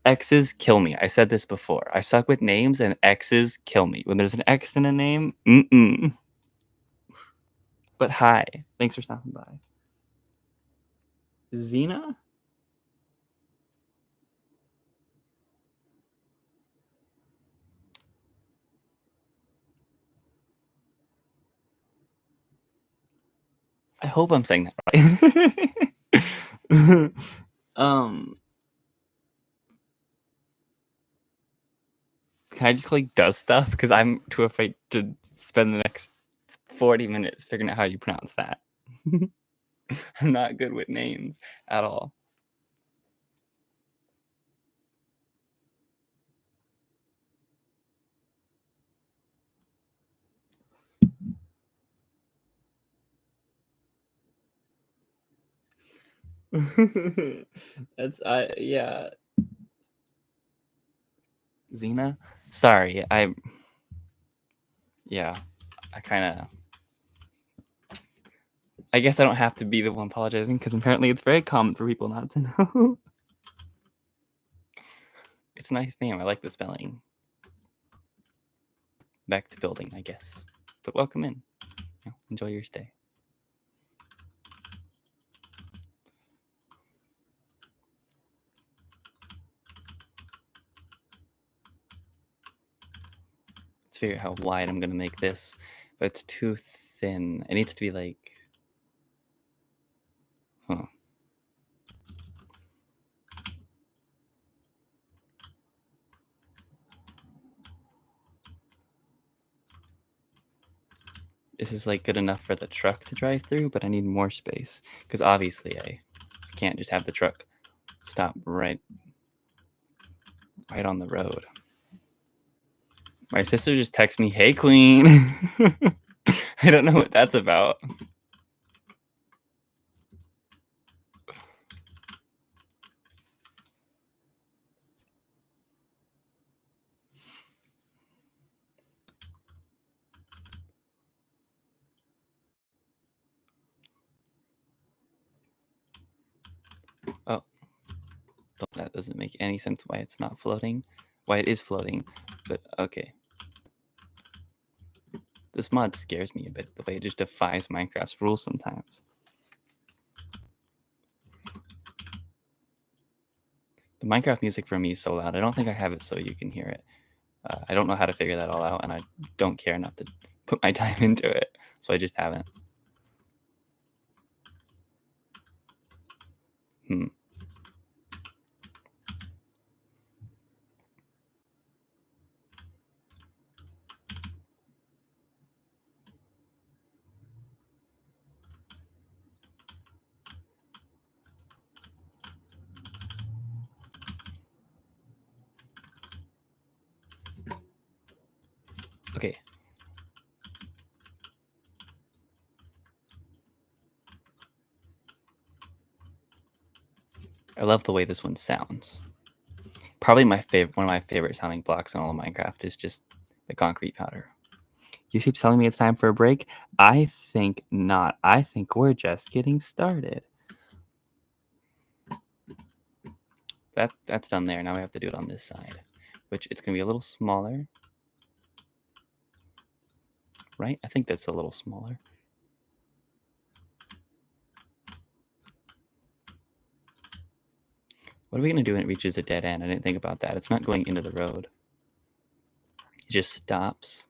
Speaker 1: X's kill me. I said this before. I suck with names, and X's kill me. When there's an X in a name, But hi, thanks for stopping by. Xena? I hope I'm saying that right. Can I just call you does stuff? Because I'm too afraid to spend the next 40 minutes figuring out how you pronounce that. I'm not good with names at all. Yeah. Xena? Sorry, I guess I don't have to be the one apologizing because apparently it's very common for people not to know. It's a nice name. I like the spelling. Back to building, I guess. But welcome in. Enjoy your stay. Let's figure out how wide I'm going to make this. But it's too thin. It needs to be like... Huh. This is like good enough for the truck to drive through, but I need more space. Because obviously I can't just have the truck stop right on the road. My sister just texted me, "Hey, Queen." I don't know what that's about. doesn't make any sense why it's not floating. Why it is floating, but okay. This mod scares me a bit, the way it just defies Minecraft's rules sometimes. The Minecraft music for me is so loud. I don't think I have it so you can hear it. I don't know how to figure that all out, and I don't care enough to put my time into it, so I just haven't. Okay. I love the way this one sounds. Probably one of my favorite sounding blocks in all of Minecraft is just the concrete powder. You keep telling me it's time for a break? I think not. I think we're just getting started. That's done there. Now we have to do it on this side, which it's going to be a little smaller. Right? I think that's a little smaller. What are we going to do when it reaches a dead end? I didn't think about that. It's not going into the road. It just stops.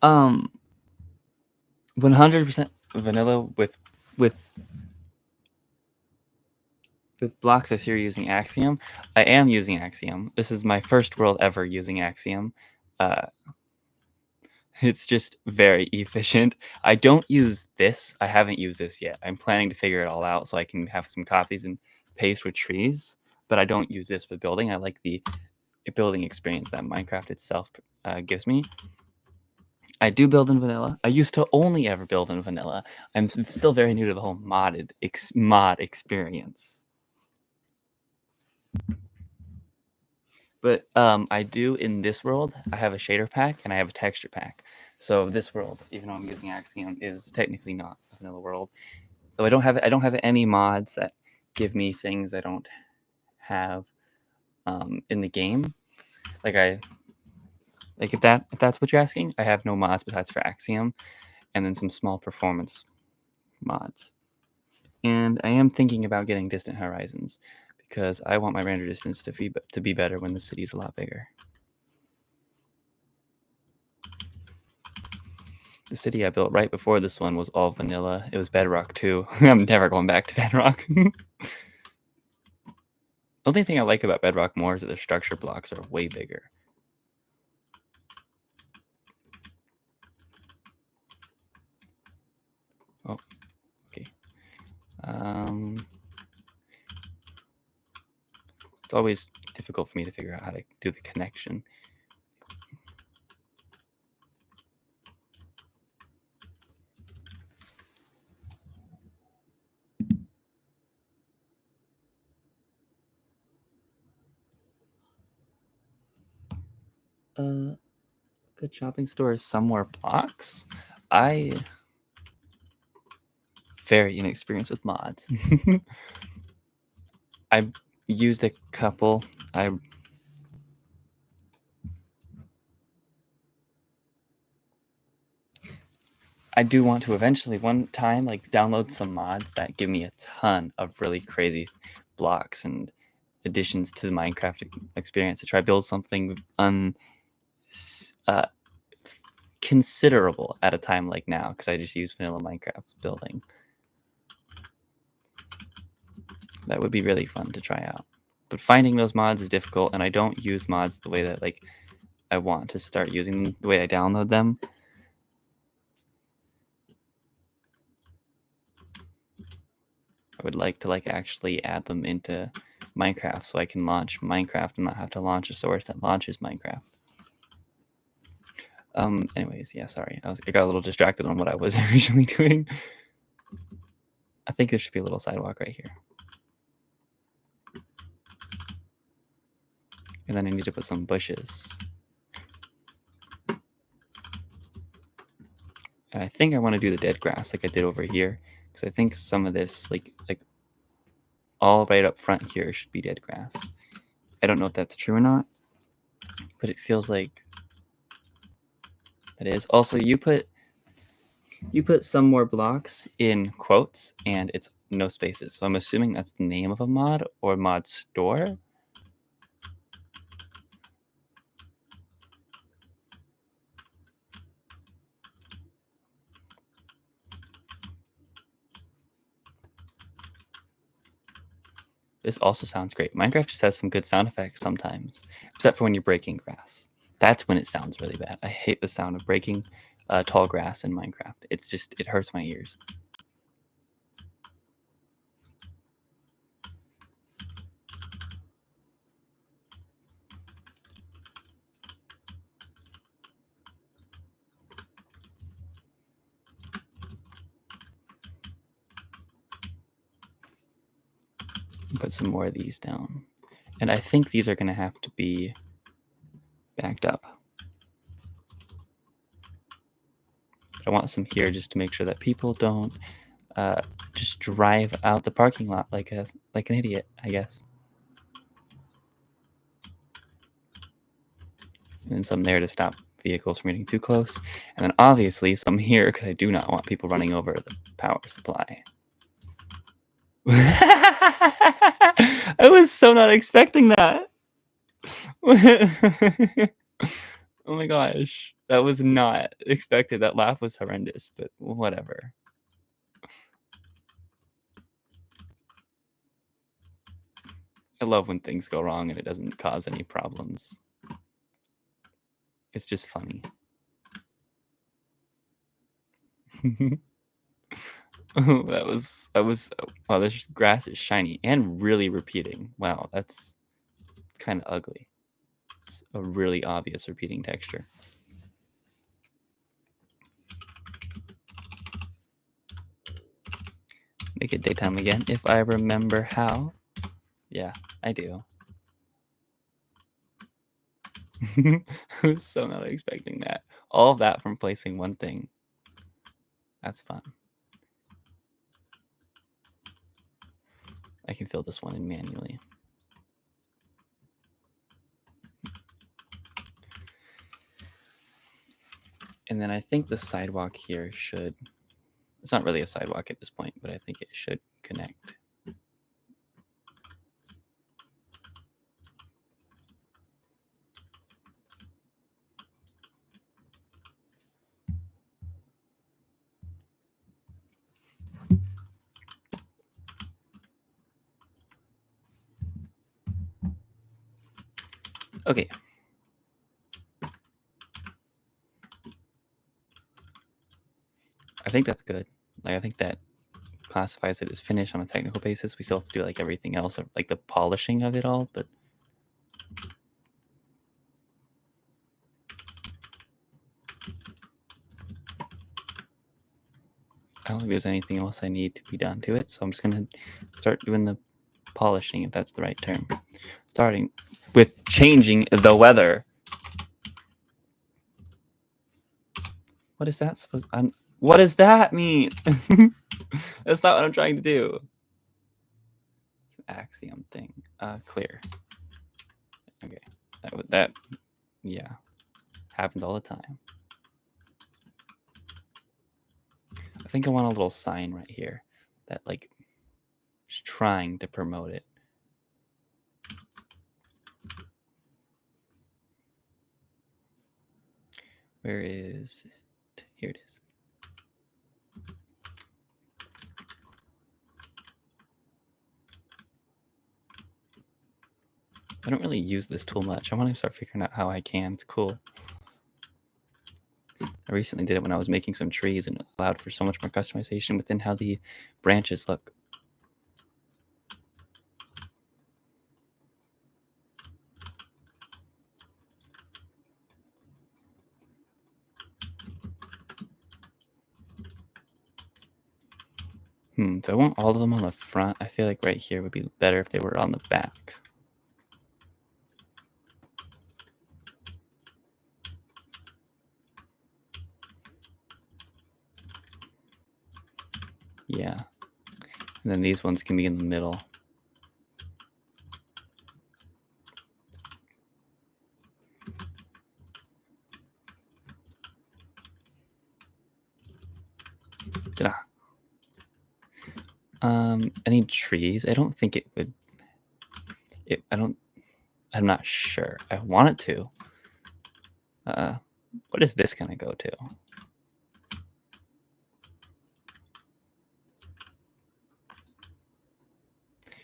Speaker 1: Um, 100% vanilla with blocks. I see you're using Axiom. I am using Axiom. This is my first world ever using Axiom. It's just very efficient. I don't use this. I haven't used this yet. I'm planning to figure it all out so I can have some copies and paste with trees, but I don't use this for building. I like the building experience that Minecraft itself gives me. I do build in vanilla. I used to only ever build in vanilla. I'm still very new to the whole mod experience. But I do in this world, I have a shader pack and I have a texture pack. So this world, even though I'm using Axiom, is technically not a vanilla world. So I don't have any mods that give me things I don't have in the game. If that's what you're asking, I have no mods besides for Axiom, and then some small performance mods. And I am thinking about getting Distant Horizons because I want my render distance to be better when the city's a lot bigger. The city I built right before this one was all vanilla. It was Bedrock too. I'm never going back to Bedrock. The only thing I like about Bedrock more is that the structure blocks are way bigger. Oh, okay. It's always difficult for me to figure out how to do the connection. Good shopping store is somewhere blocks. Very inexperienced with mods. I've used a couple. I do want to eventually one time download some mods that give me a ton of really crazy blocks and additions to the Minecraft experience to try to build something considerable at a time like now, because I just use vanilla Minecraft building. That would be really fun to try out. But finding those mods is difficult, and I don't use mods the way that I want to start using them, the way I download them. I would like to actually add them into Minecraft so I can launch Minecraft and not have to launch a source that launches Minecraft. Anyways, yeah, sorry. I got a little distracted on what I was originally doing. I think there should be a little sidewalk right here. And then I need to put some bushes. And I think I want to do the dead grass like I did over here, because I think some of this, like all right up front here, should be dead grass. I don't know if that's true or not, but it feels like it is. Also, you put some more blocks in quotes, and it's no spaces. So I'm assuming that's the name of a mod or mod store. This also sounds great. Minecraft just has some good sound effects sometimes, except for when you're breaking grass. That's when it sounds really bad. I hate the sound of breaking tall grass in Minecraft. It's just, it hurts my ears. Put some more of these down. And I think these are going to have to be backed up. But I want some here just to make sure that people don't just drive out the parking lot like an idiot, I guess. And some there to stop vehicles from getting too close. And then obviously some here because I do not want people running over the power supply. I was so not expecting that. Oh my gosh. That was not expected. That laugh was horrendous, but whatever. I love when things go wrong and it doesn't cause any problems. It's just funny. that was wow, this grass is shiny and really repeating. Wow, that's kind of ugly. It's a really obvious repeating texture. Make it daytime again if I remember how. Yeah, I do. I was so not expecting that. All of that from placing one thing. That's fun. I can fill this one in manually. And then I think the sidewalk here should, it's not really a sidewalk at this point, but I think it should connect. Okay. I think that's good. Like, I think that classifies it as finished on a technical basis. We still have to do like everything else, like the polishing of it all, but I don't think there's anything else I need to be done to it. So I'm just gonna start doing the polishing, if that's the right term. Starting with changing the weather. What is that supposed? What does that mean? That's not what I'm trying to do. It's an axiom thing. Clear. Okay. That yeah, happens all the time. I think I want a little sign right here that like is trying to promote it. Where is it? Here it is. I don't really use this tool much. I want to start figuring out how I can. It's cool. I recently did it when I was making some trees and it allowed for so much more customization within how the branches look. So I want all of them on the front. I feel like right here would be better if they were on the back. Yeah. And then these ones can be in the middle. Any trees? I don't think it would. I'm not sure. I want it to. What is this gonna go to?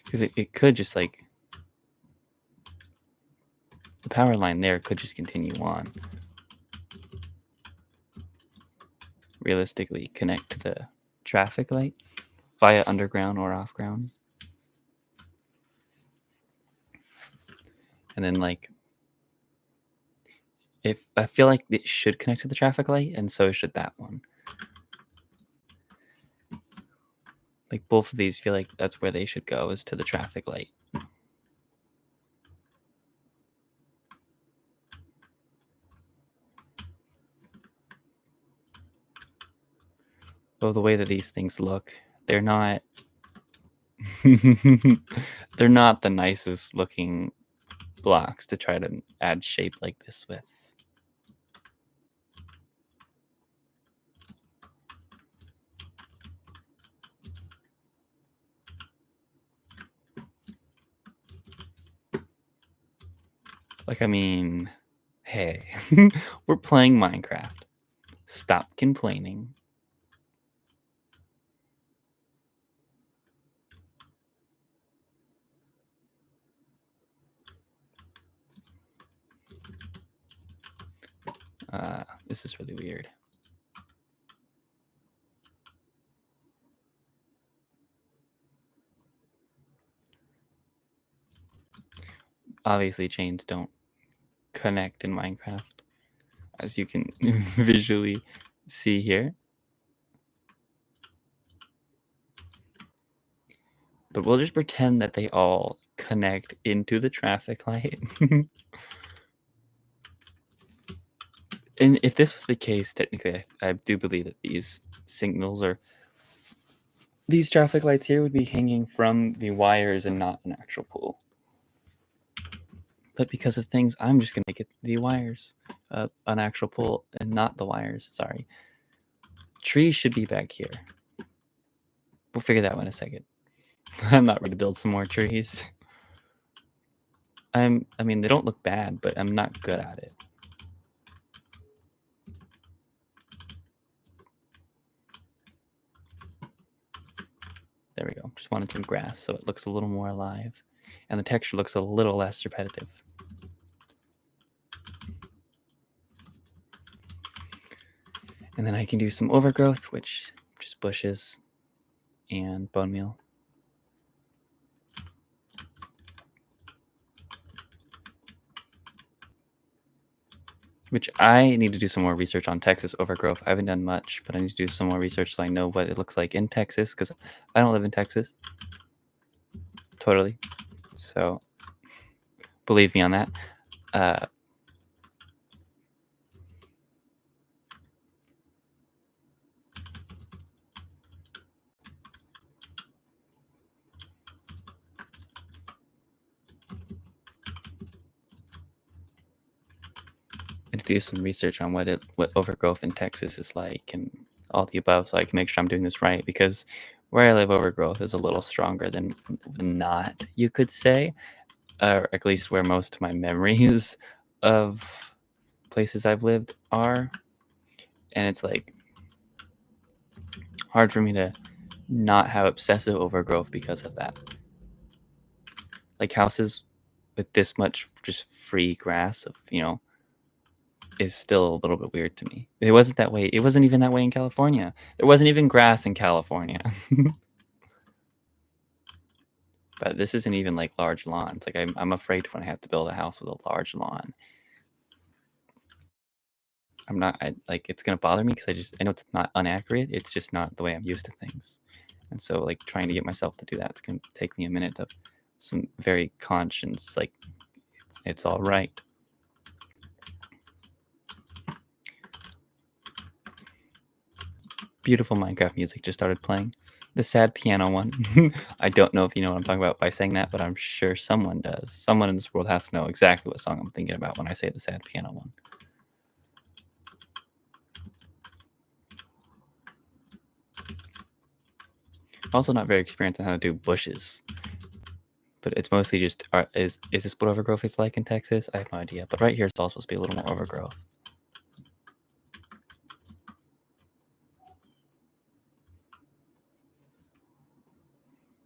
Speaker 1: Because it could just like the power line there could just continue on. Realistically, connect to the traffic light via underground or off ground. And then like if I feel like it should connect to the traffic light, and so should that one. Like both of these feel like that's where they should go, is to the traffic light. Well, the way that these things look, they're not they're not the nicest looking blocks to try to add shape like this with. Like, I mean, hey, we're playing Minecraft. Stop complaining. This is really weird. Obviously, chains don't connect in Minecraft, as you can visually see here. But we'll just pretend that they all connect into the traffic light. And if this was the case, technically, I do believe that these signals or these traffic lights here would be hanging from the wires and not an actual pole. But because of things, I'm just going to make it the wires, an actual pole, and not the wires. Sorry. Trees should be back here. We'll figure that one in a second. I'm not ready to build some more trees. I mean, they don't look bad, but I'm not good at it. There we go. Just wanted some grass so it looks a little more alive. And the texture looks a little less repetitive. And then I can do some overgrowth, which just bushes and bone meal. Which I need to do some more research on Texas overgrowth. I haven't done much, but I need to do some more research so I know what it looks like in Texas, because I don't live in Texas. Totally. So believe me on that. And to do some research on what overgrowth in Texas is like and all the above, so I can make sure I'm doing this right, because where I live, overgrowth is a little stronger than not, you could say, or at least where most of my memories of places I've lived are. And it's like hard for me to not have obsessive overgrowth because of that. Like houses with this much just free grass of, is still a little bit weird to me. It wasn't that way. It wasn't even that way in California. There wasn't even grass in California. But this isn't even like large lawns. Like I'm afraid when I have to build a house with a large lawn. It's gonna bother me because I know it's not inaccurate. It's just not the way I'm used to things. And so like trying to get myself to do that, it's going to take me a minute of some very conscious, like it's all right. Beautiful Minecraft music just started playing. The sad piano one. I don't know if you know what I'm talking about by saying that, but I'm sure someone does. Someone in this world has to know exactly what song I'm thinking about when I say the sad piano one. I'm also not very experienced on how to do bushes, but it's mostly just, is this what overgrowth is like in Texas? I have no idea, but right here it's all supposed to be a little more overgrowth.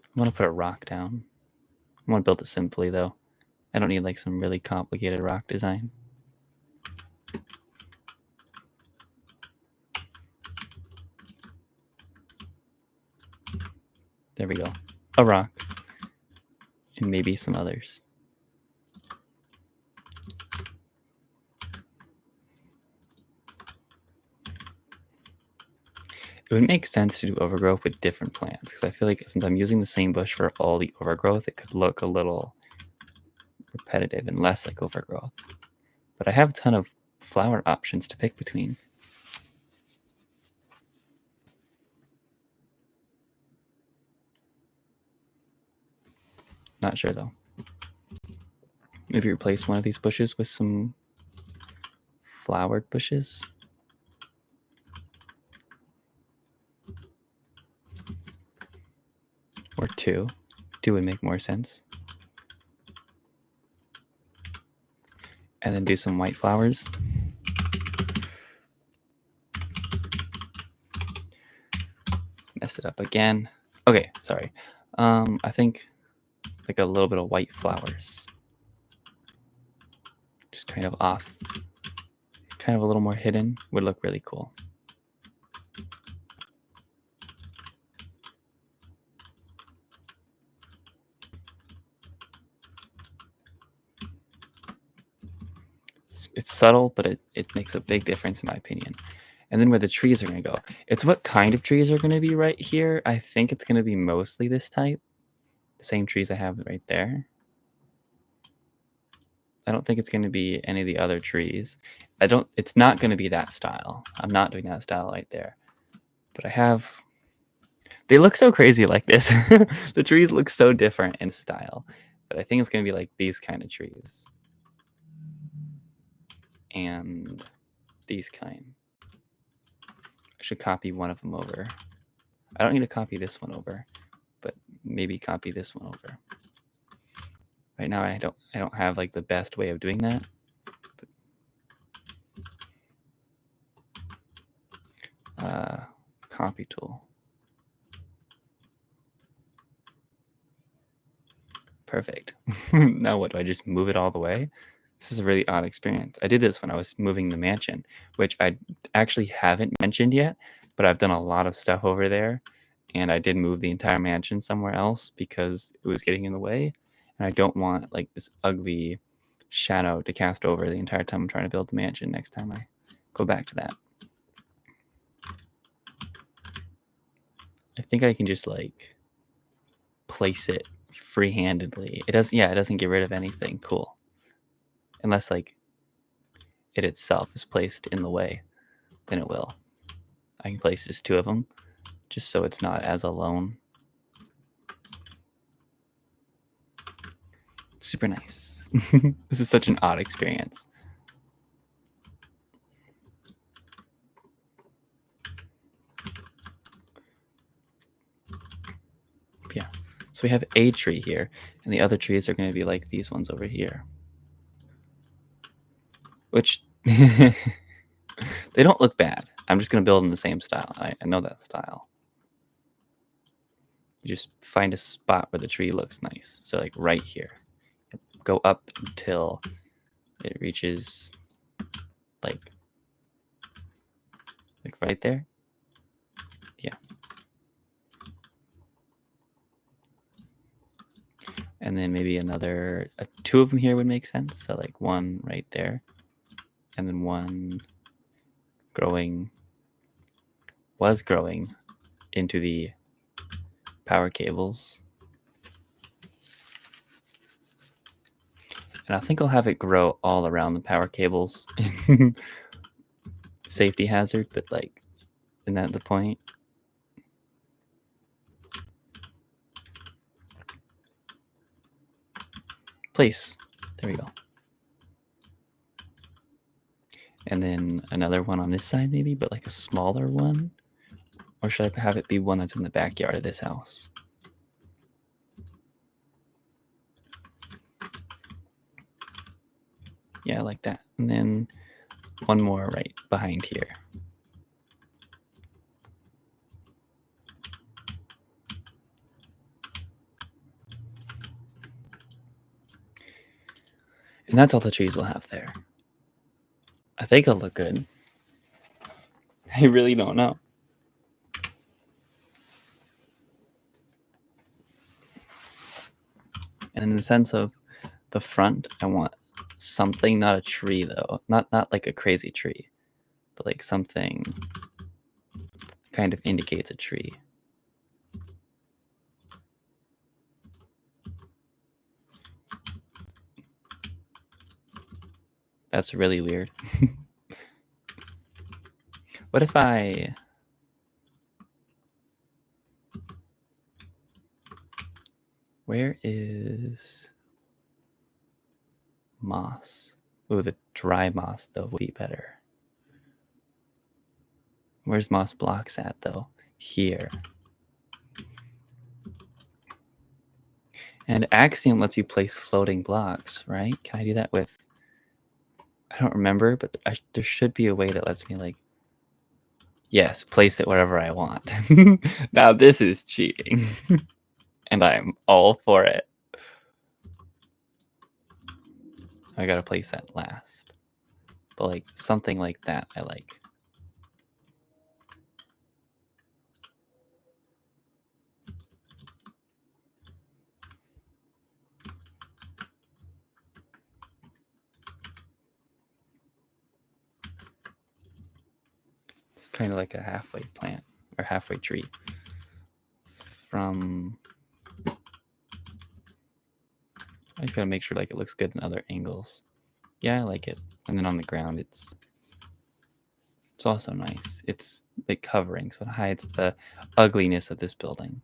Speaker 1: I'm gonna put a rock down. I want to build it simply though. I don't need like some really complicated rock design. There we go. A rock. And maybe some others. It would make sense to do overgrowth with different plants, because I feel like since I'm using the same bush for all the overgrowth, it could look a little repetitive and less like overgrowth. But I have a ton of flower options to pick between. Not sure though. Maybe replace one of these bushes with some flowered bushes. Or two. Two would make more sense. And then do some white flowers. Messed it up again. Okay, sorry. I think like a little bit of white flowers. Just kind of off. Kind of a little more hidden would look really cool. It's subtle, but it makes a big difference in my opinion. And then where the trees are going to go. It's what kind of trees are going to be right here. I think it's going to be mostly this type. The same trees I have right there. I don't think it's going to be any of the other trees. It's not going to be that style. I'm not doing that style right there. But they look so crazy like this. The trees look so different in style. But I think it's going to be like these kind of trees. And these kind. I should copy one of them over. I don't need to copy this one over, but maybe copy this one over. Right now I don't have like the best way of doing that. But, copy tool. Perfect. Now what, do I just move it all the way? This is a really odd experience. I did this when I was moving the mansion, which I actually haven't mentioned yet, but I've done a lot of stuff over there, and I did move the entire mansion somewhere else because it was getting in the way, and I don't want like this ugly shadow to cast over the entire time I'm trying to build the mansion next time I go back to that. I think I can just like place it free-handedly. It doesn't get rid of anything. Cool. Unless like it itself is placed in the way, then it will. I can place just two of them just so it's not as alone. Super nice. This is such an odd experience. Yeah. So we have a tree here, and the other trees are going to be like these ones over here. Which they don't look bad. I'm just going to build in the same style. I know that style. You just find a spot where the tree looks nice. So like right here. Go up until it reaches like right there. Yeah. And then maybe another, two of them here would make sense. So like one right there, and then one was growing into the power cables. And I think I'll have it grow all around the power cables. Safety hazard, but like, isn't that the point? Place. There we go. And then another one on this side maybe, but like a smaller one? Or should I have it be one that's in the backyard of this house? Yeah, like that. And then one more right behind here. And that's all the trees we'll have there. I think it'll look good. I really don't know. And in the sense of the front, I want something, not a tree though. Not like a crazy tree, but like something kind of indicates a tree. That's really weird. What if I... Where is moss? Ooh, the dry moss though would be better. Where's moss blocks at though? Here. And Axiom lets you place floating blocks, right? Can I do that with... I don't remember, but there should be a way that lets me like... Yes, place it wherever I want. Now this is cheating. And I'm all for it. I gotta place that last. But like something like that I like. It's kind of like a halfway plant or halfway tree. From... I just gotta make sure like it looks good in other angles. Yeah, I like it. And then on the ground it's also nice. It's like covering, so it hides the ugliness of this building.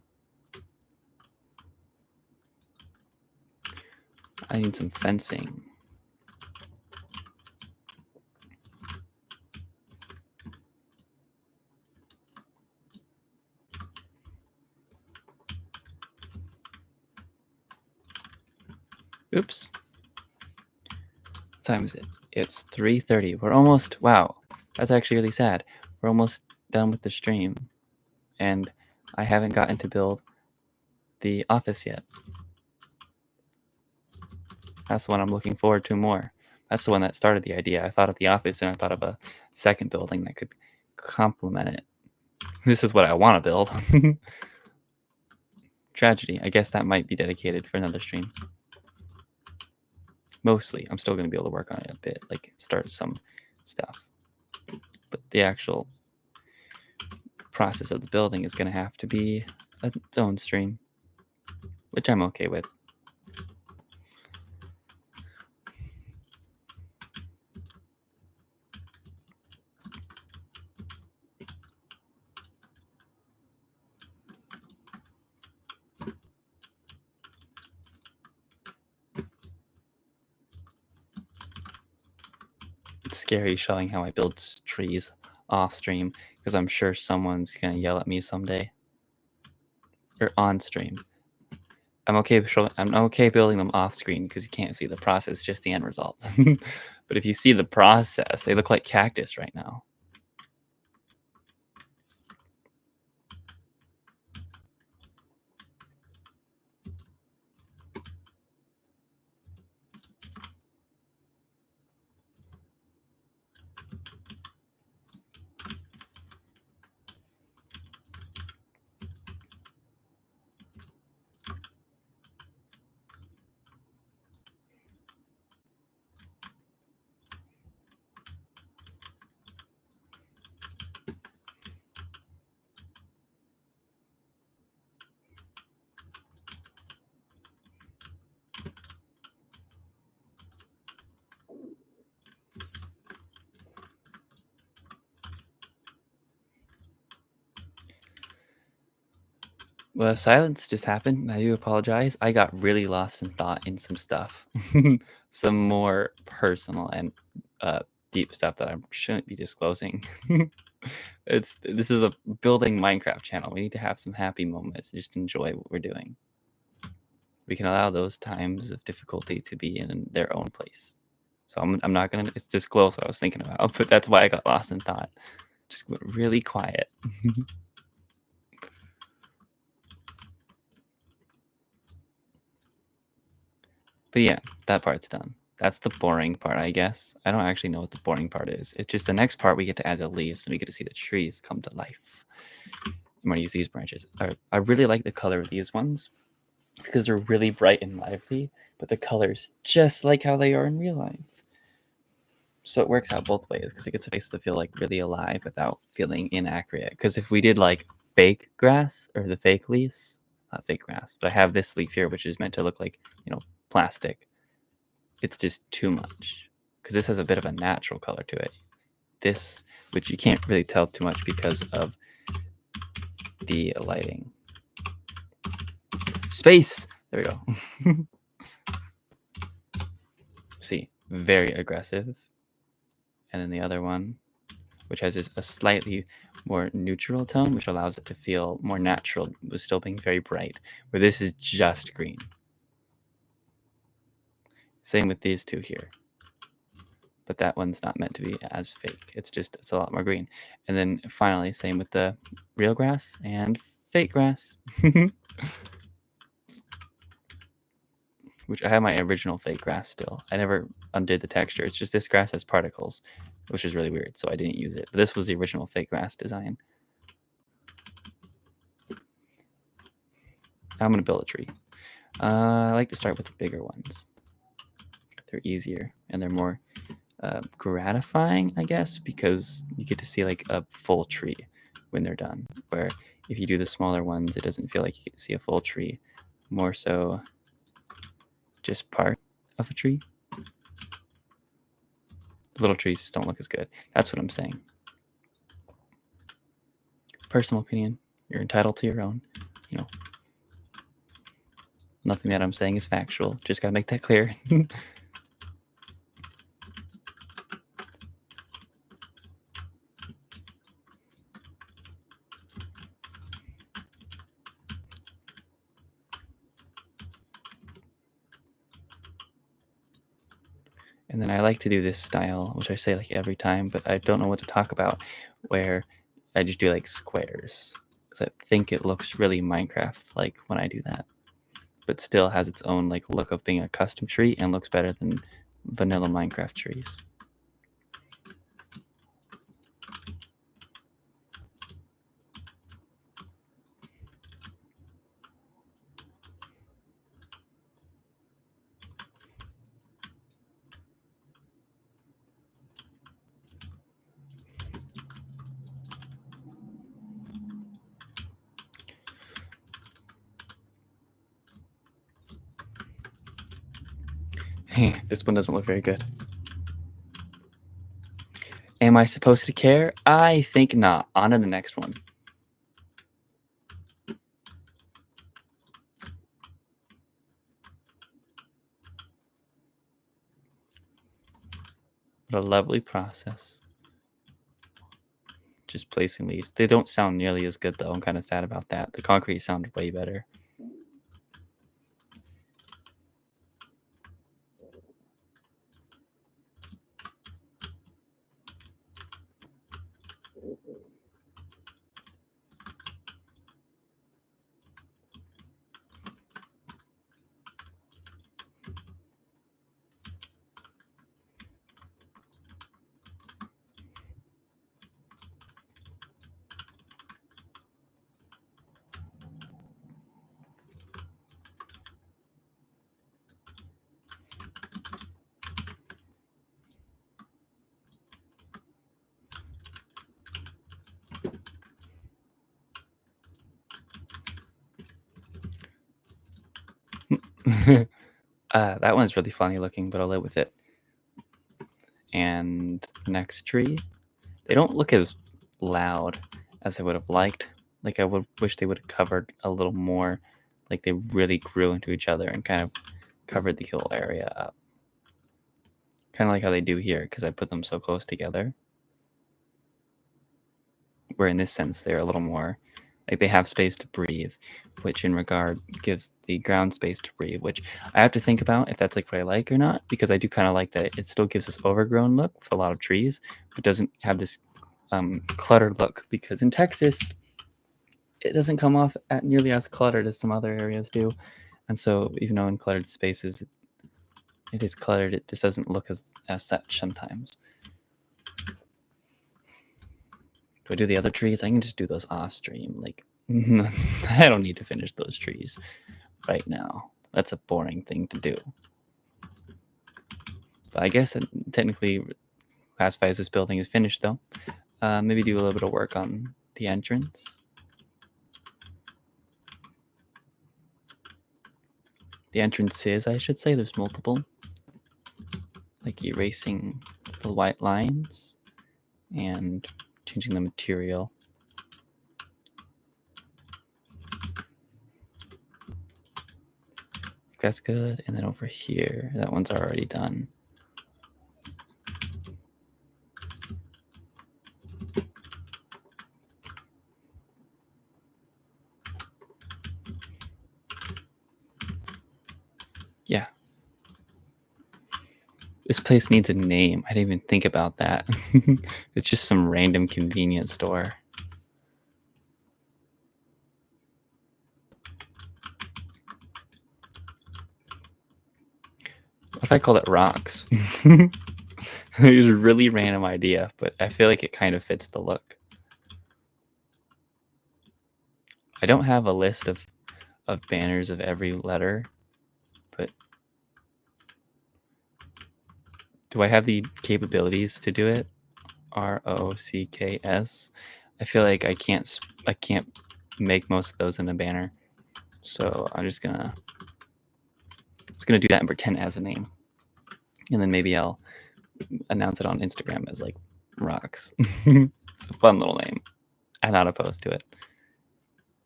Speaker 1: I need some fencing. Oops. What time is it? It's 3:30. We're almost... Wow. That's actually really sad. We're almost done with the stream. And I haven't gotten to build the office yet. That's the one I'm looking forward to more. That's the one that started the idea. I thought of the office and I thought of a second building that could complement it. This is what I want to build. Tragedy. I guess that might be dedicated for another stream. Mostly. I'm still going to be able to work on it a bit, like start some stuff. But the actual process of the building is going to have to be its own stream, which I'm okay with. It's scary showing how I build trees off stream because I'm sure someone's going to yell at me someday. Or on stream. I'm okay building them off screen because you can't see the process, just the end result. But if you see the process, they look like cactus right now. Well, silence just happened. I do apologize. I got really lost in thought in some stuff, some more personal and uh, deep stuff that I shouldn't be disclosing. This is a building Minecraft channel. We need to have some happy moments. Just enjoy what we're doing. We can allow those times of difficulty to be in their own place. So I'm not gonna disclose what I was thinking about, but that's why I got lost in thought. Just really quiet. But yeah, that part's done. That's the boring part, I guess. I don't actually know what the boring part is. It's just the next part we get to add the leaves and we get to see the trees come to life. I'm going to use these branches. I really like the color of these ones because they're really bright and lively, but the color's just like how they are in real life. So it works out both ways because it gets a face to feel like really alive without feeling inaccurate. Because if we did like fake grass or the fake leaves, not fake grass, but I have this leaf here, which is meant to look like, plastic. It's just too much because this has a bit of a natural color to it. This, which you can't really tell too much because of the lighting. Space! There we go. See, very aggressive. And then the other one, which has a slightly more neutral tone, which allows it to feel more natural, but still being very bright, where this is just green. Same with these two here. But that one's not meant to be as fake. It's a lot more green. And then finally, same with the real grass and fake grass. Which I have my original fake grass still. I never undid the texture. It's just this grass has particles, which is really weird, so I didn't use it. But this was the original fake grass design. I'm going to build a tree. I like to start with the bigger ones. They're easier, and they're more gratifying, I guess, because you get to see like a full tree when they're done. Where if you do the smaller ones, it doesn't feel like you get to see a full tree. More so just part of a tree. Little trees just don't look as good. That's what I'm saying. Personal opinion. You're entitled to your own. Nothing that I'm saying is factual. Just gotta make that clear. And then I like to do this style, which I say like every time, but I don't know what to talk about, where I just do like squares. Because I think it looks really Minecraft-like when I do that. But still has its own like look of being a custom tree and looks better than vanilla Minecraft trees. Hey, this one doesn't look very good. Am I supposed to care? I think not. On to the next one. What a lovely process. Just placing these. They don't sound nearly as good, though. I'm kind of sad about that. The concrete sounded way better. That one's really funny looking, but I'll live with it. And next tree. They don't look as loud as I would have liked, Like I would wish they would have covered a little more, like they really grew into each other and kind of covered the whole area up. Kind of like how they do here, because I put them so close together. Where in this sense, they're a little more, like they have space to breathe, which in regard gives the ground space to breathe, which I have to think about if that's like what I like or not, because I do kind of like that it still gives this overgrown look with a lot of trees, but doesn't have this cluttered look, because in Texas, it doesn't come off nearly as cluttered as some other areas do. And so even though in cluttered spaces, it is cluttered, it just doesn't look as such sometimes. Do I do the other trees? I can just do those off stream. Like, I don't need to finish those trees right now. That's a boring thing to do. But I guess technically classifies this building is finished though. Maybe do a little bit of work on the entrance. The entrances, I should say, there's multiple. Like erasing the white lines and changing the material. That's good. And then over here, that one's already done. Yeah. This place needs a name. I didn't even think about that. It's just some random convenience store. What if I called it Rocks? It was a really random idea, but I feel like it kind of fits the look. I don't have a list of banners of every letter, but do I have the capabilities to do it? ROCKS. I feel like I can't make most of those in a banner, so I'm just gonna do that and pretend it has a name, and then maybe I'll announce it on Instagram as like Rocks. It's a fun little name. I'm not opposed to it.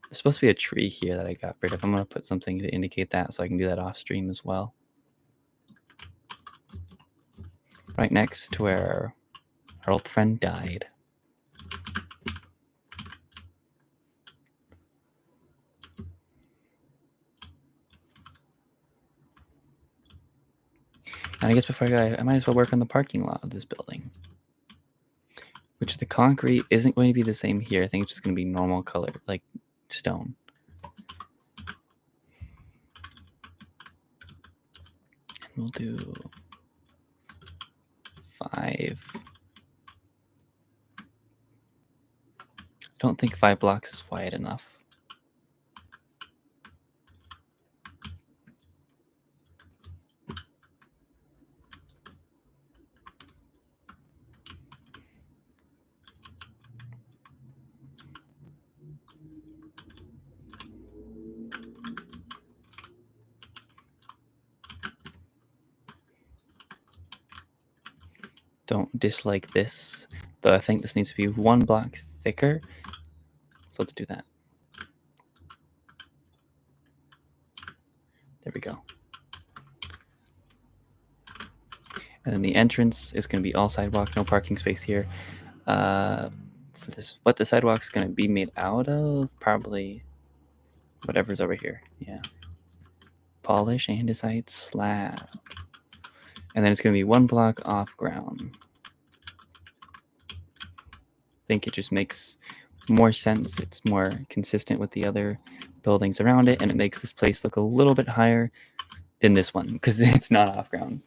Speaker 1: There's supposed to be a tree here that I got rid of. I'm gonna put something to indicate that, so I can do that off stream as well. Right next to where our old friend died. And I guess before I go, I might as well work on the parking lot of this building. Which the concrete isn't going to be the same here. I think it's just going to be normal color, like stone. And we'll do 5. I don't think 5 blocks is wide enough. Don't dislike this, though I think this needs to be 1 block thicker. So let's do that. There we go. And then the entrance is going to be all sidewalk, no parking space here. For this, what the sidewalk's going to be made out of, probably whatever's over here. Yeah. Polish, andesite, slab. And then it's going to be 1 block off ground. I think it just makes more sense. It's more consistent with the other buildings around it, and it makes this place look a little bit higher than this one because it's not off ground.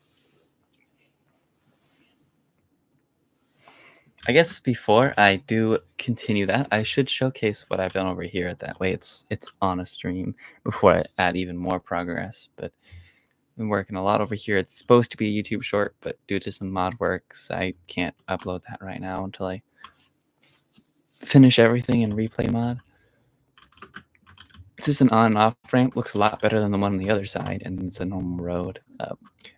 Speaker 1: I guess before I do continue that, I should showcase what I've done over here. That way it's on a stream before I add even more progress. But I've been working a lot over here. It's supposed to be a YouTube short, but due to some mod works, I can't upload that right now until I finish everything in replay mod. It's just an on and off ramp. Looks a lot better than the one on the other side, and it's a normal road.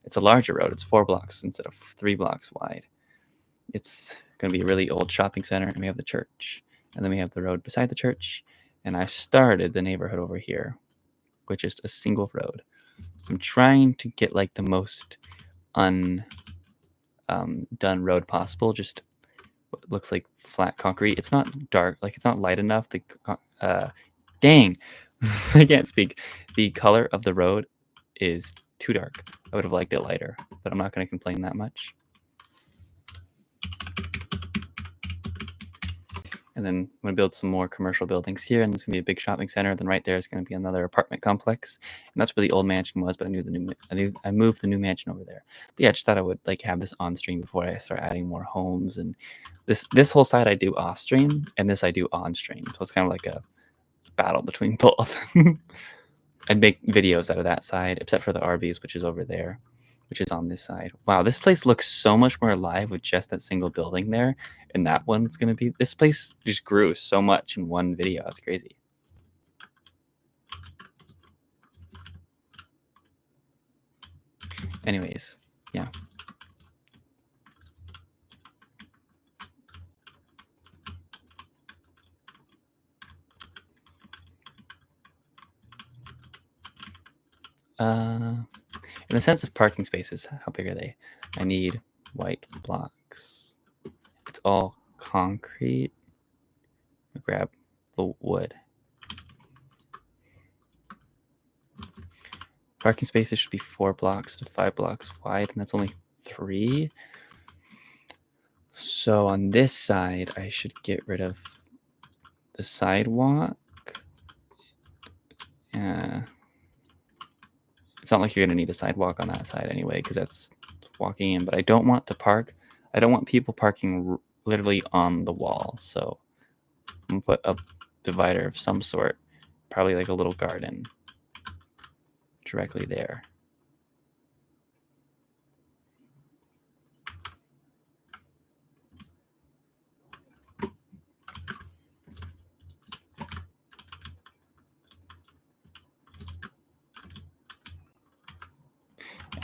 Speaker 1: It's a larger road. It's 4 blocks instead of 3 blocks wide. It's going to be a really old shopping center, and we have the church, and then we have the road beside the church, And I started the neighborhood over here, which is a single road. I'm trying to get like the most done road possible. Just what looks like flat concrete. It's not dark, like it's not light enough. Dang, I can't speak. The color of the road is too dark. I would have liked it lighter, but I'm not going to complain that much. And then I'm going to build some more commercial buildings here, and it's going to be a big shopping center. Then right there is going to be another apartment complex, and that's where the old mansion was. But I moved the new mansion over there. But yeah, I just thought I would like have this on stream before I start adding more homes. And this whole side I do off stream, and this I do on stream. So it's kind of like a battle between both. I'd make videos out of that side, except for the Arby's, which is over there, which is on this side. Wow, this place looks so much more alive with just that single building there. And that one's going to be... This place just grew so much in one video. It's crazy. Anyways, yeah. In the sense of parking spaces, how big are they? I need white blocks. It's all concrete. I'll grab the wood. Parking spaces should be 4 blocks to 5 blocks wide, and that's only 3. So on this side, I should get rid of the sidewalk. It's not like you're going to need a sidewalk on that side anyway, because that's walking in. But I don't want to park. I don't want people parking literally on the wall. So I'm going to put a divider of some sort, probably like a little garden directly there.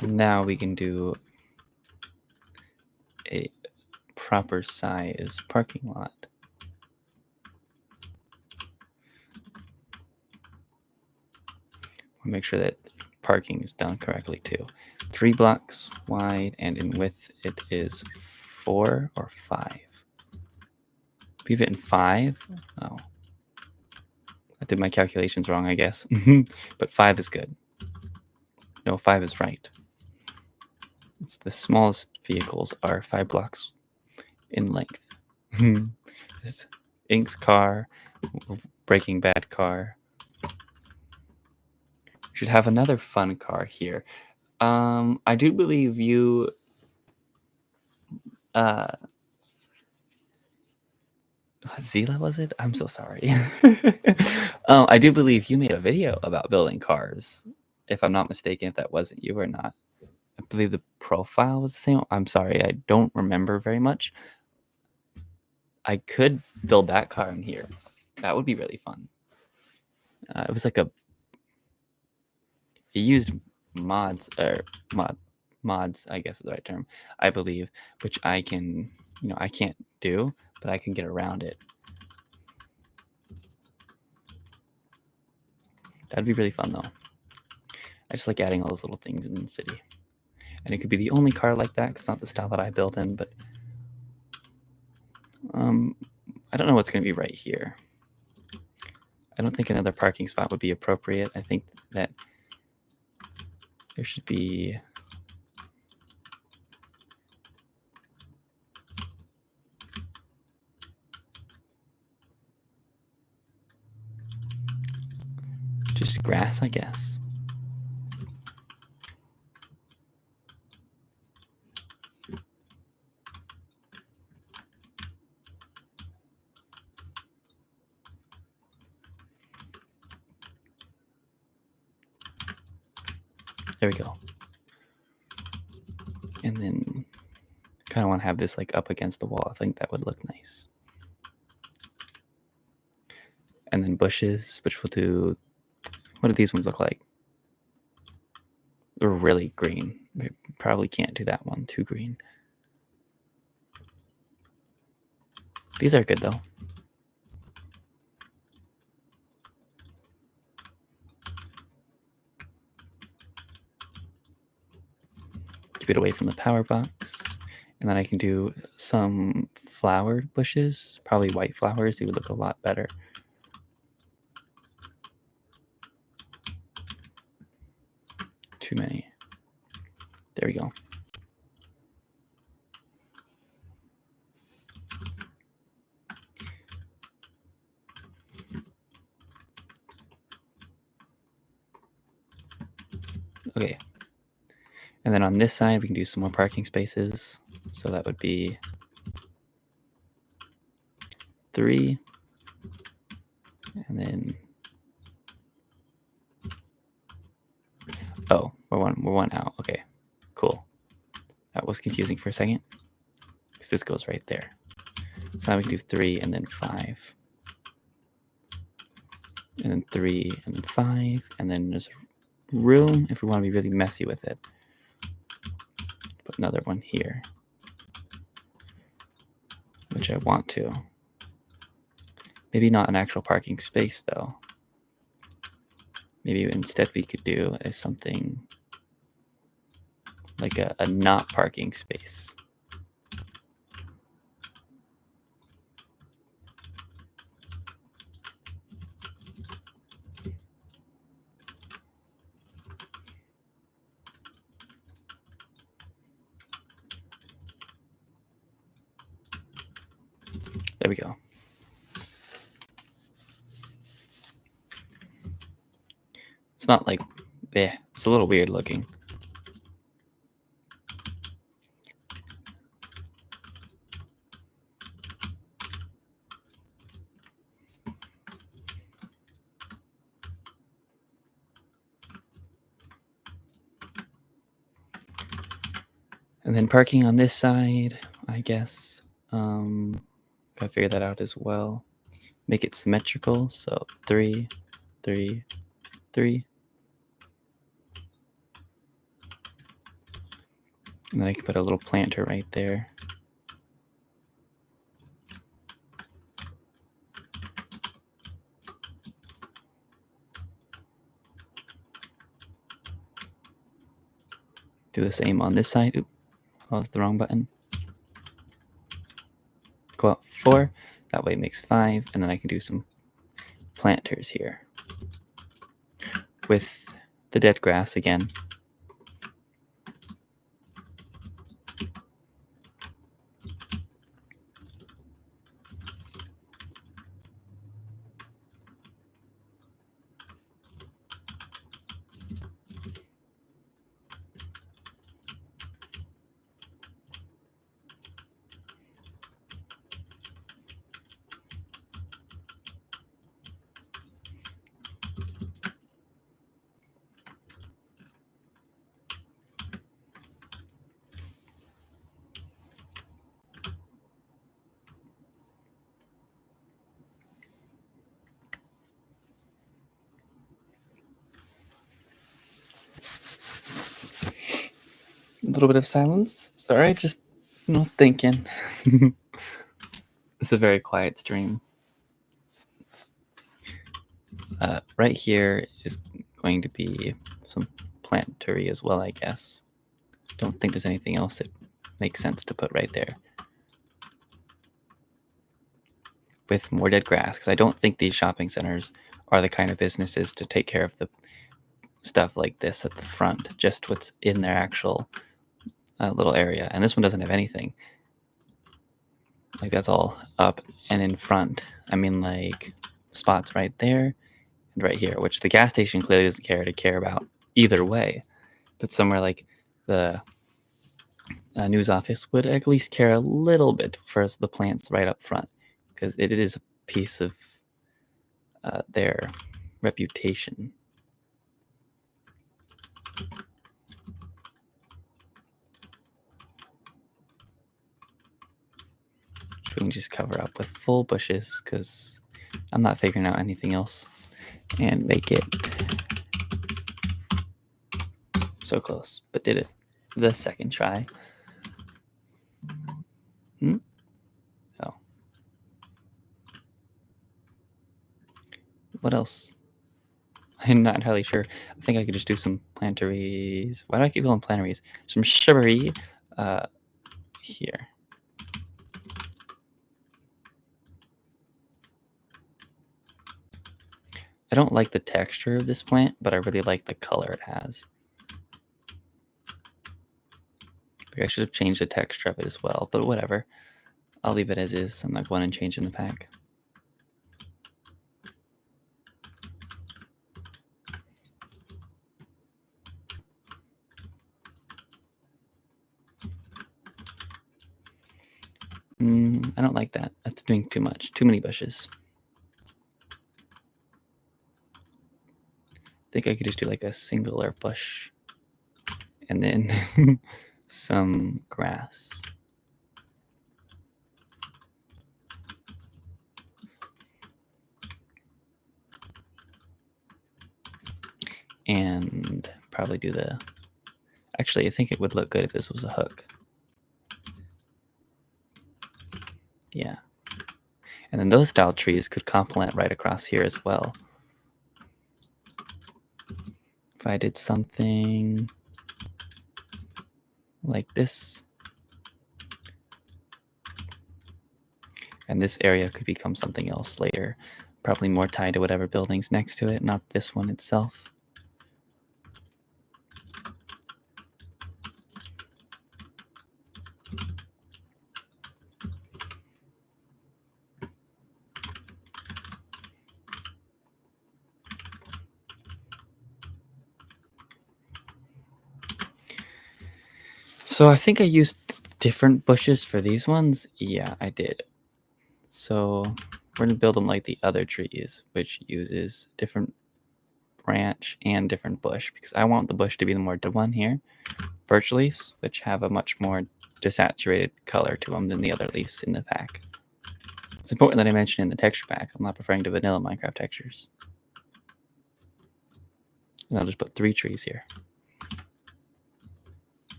Speaker 1: And now we can do a proper size parking lot. We'll make sure that parking is done correctly too. 3 blocks wide, and in width it is 4 or 5. Leave it in 5. Oh, I did my calculations wrong, I guess. But 5 is good. No, 5 is right. It's the smallest vehicles are 5 blocks in length. This Ink's car, Breaking Bad car. Should have another fun car here. I do believe you. Zila, was it? I'm so sorry. I do believe you made a video about building cars. If I'm not mistaken, if that wasn't you or not. I believe the profile was the same. I'm sorry, I don't remember very much. I could build that car in here. That would be really fun. It was like it used mods, or mods, I guess is the right term, I believe, which I can, I can't do, but I can get around it. That'd be really fun, though. I just like adding all those little things in the city. And it could be the only car like that, because it's not the style that I built in, but I don't know what's going to be right here. I don't think another parking spot would be appropriate. I think that there should be... just grass, I guess. There we go. And then kind of want to have this like up against the wall. I think that would look nice. And then bushes, which we'll do... What do these ones look like? They're really green. We probably can't do that one. Too green. These are good, though. keep it away from the power box. And then I can do some flower bushes, probably white flowers. They would look a lot better. Too many. There we go. Okay. And then on this side, we can do some more parking spaces. So that would be 3. And then, oh, we're one out. Okay, cool. That was confusing for a second because this goes right there. So now we can do 3 and then 5. And then 3 and then 5. And then there's room if we want to be really messy with it. Put another one here, which I want to. Maybe not an actual parking space though. Maybe instead we could do is something like a not parking space. There we go. It's not like, it's a little weird looking. And then parking on this side, I guess. Gotta figure that out as well. Make it symmetrical. So 3, 3, 3. And then I can put a little planter right there. Do the same on this side. Oop, that was the wrong button. Go up 4. That way it makes 5. And then I can do some planters here with the dead grass again. A little bit of silence. Sorry, just thinking. It's a very quiet stream. Right here is going to be some plantery as well, I guess. Don't think there's anything else that makes sense to put right there. With more dead grass, because I don't think these shopping centers are the kind of businesses to take care of the stuff like this at the front, just what's in their actual little area. And this one doesn't have anything. Like that's all up and in front. I mean, like spots right there and right here, which the gas station clearly doesn't care about either way. But somewhere like the news office would at least care a little bit for the plants right up front, because it is a piece of their reputation. We can just cover up with full bushes because I'm not figuring out anything else, and make it so close, but did it the second try. Oh. What else? I'm not entirely sure. I think I could just do some plantaries. Why do I keep calling plantaries? Some shrubbery here. I don't like the texture of this plant, but I really like the color it has. I should have changed the texture of it as well, but whatever. I'll leave it as is. I'm not going and changing the pack. I don't like that. That's doing too much. Too many bushes. I think I could just do like a singular bush and then some grass. And probably do the... Actually, I think it would look good if this was a hook. Yeah. And then those style trees could complement right across here as well. If I did something like this, and this area could become something else later, probably more tied to whatever building's next to it, not this one itself. So I think I used different bushes for these ones. Yeah, I did. So we're going to build them like the other trees, which uses different branch and different bush, because I want the bush to be the more one here. Birch leaves, which have a much more desaturated color to them than the other leaves in the pack. It's important that I mention in the texture pack, I'm not referring to vanilla Minecraft textures. And I'll just put 3 trees here.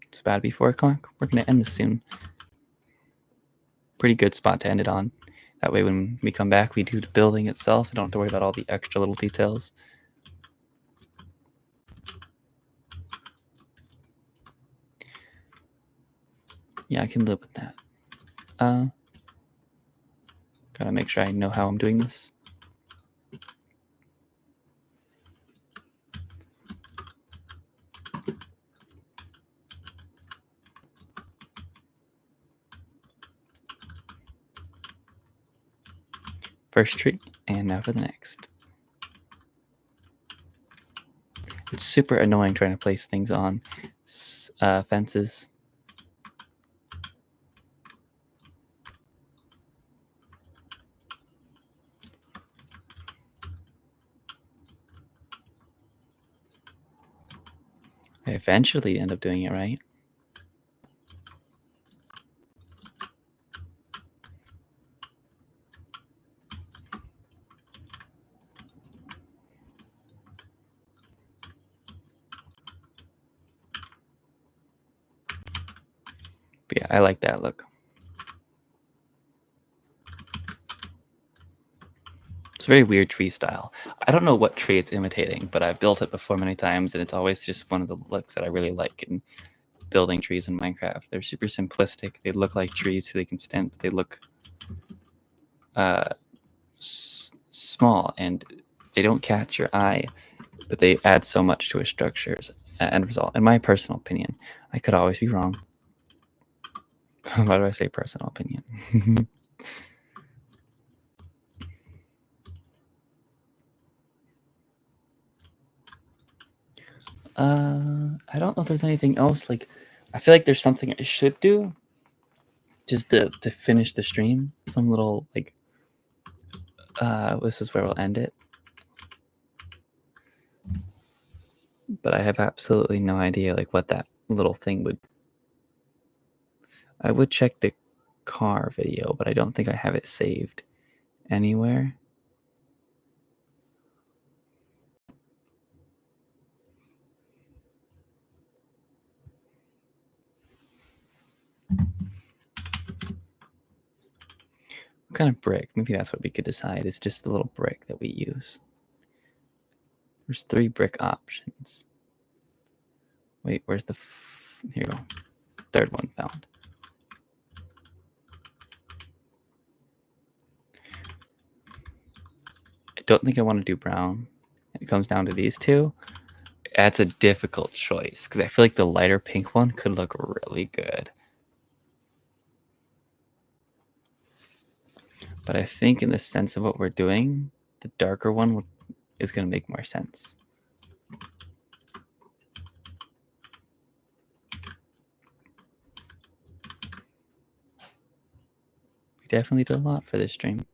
Speaker 1: It's about to be 4 o'clock. We're going to end this soon. Pretty good spot to end it on. That way when we come back, we do the building itself. I don't have to worry about all the extra little details. Yeah, I can live with that. Gotta make sure I know how I'm doing this. First tree, and now for the next. It's super annoying trying to place things on fences. I eventually end up doing it right. But yeah, I like that look. It's a very weird tree style. I don't know what tree it's imitating, but I've built it before many times, and it's always just one of the looks that I really like in building trees in Minecraft. They're super simplistic. They look like trees to the extent they look small, and they don't catch your eye, but they add so much to a structure's end result. In my personal opinion, I could always be wrong. Why do I say personal opinion? I don't know if there's anything else. Like, I feel like there's something I should do just to finish the stream. Some little, like, this is where we'll end it. But I have absolutely no idea, like, what that little thing would... I would check the car video, but I don't think I have it saved anywhere. What kind of brick? Maybe that's what we could decide. It's just the little brick that we use. There's 3 brick options. Wait, where's the... Here you go. Third one found. I don't think I want to do brown. It comes down to these two. That's a difficult choice because I feel like the lighter pink one could look really good. But I think in the sense of what we're doing, the darker one is going to make more sense. We definitely did a lot for this stream.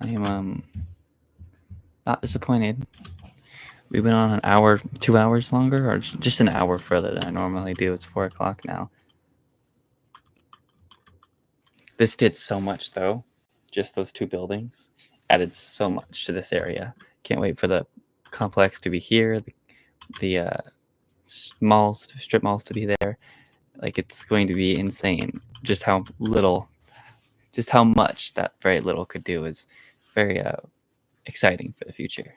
Speaker 1: I am not disappointed. We went on an hour, 2 hours longer, or just an hour further than I normally do. It's 4 o'clock now. This did so much, though. Just those 2 buildings added so much to this area. Can't wait for the complex to be here, the malls, strip malls to be there. Like, it's going to be insane. Just how much that very little could do is very exciting for the future.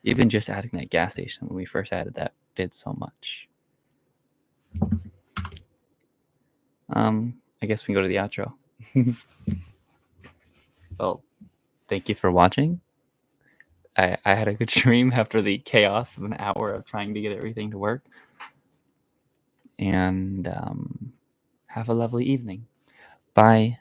Speaker 1: Even just adding that gas station when we first added that did so much. I guess we can go to the outro. Well, thank you for watching. I had a good stream after the chaos of an hour of trying to get everything to work. And have a lovely evening. Bye.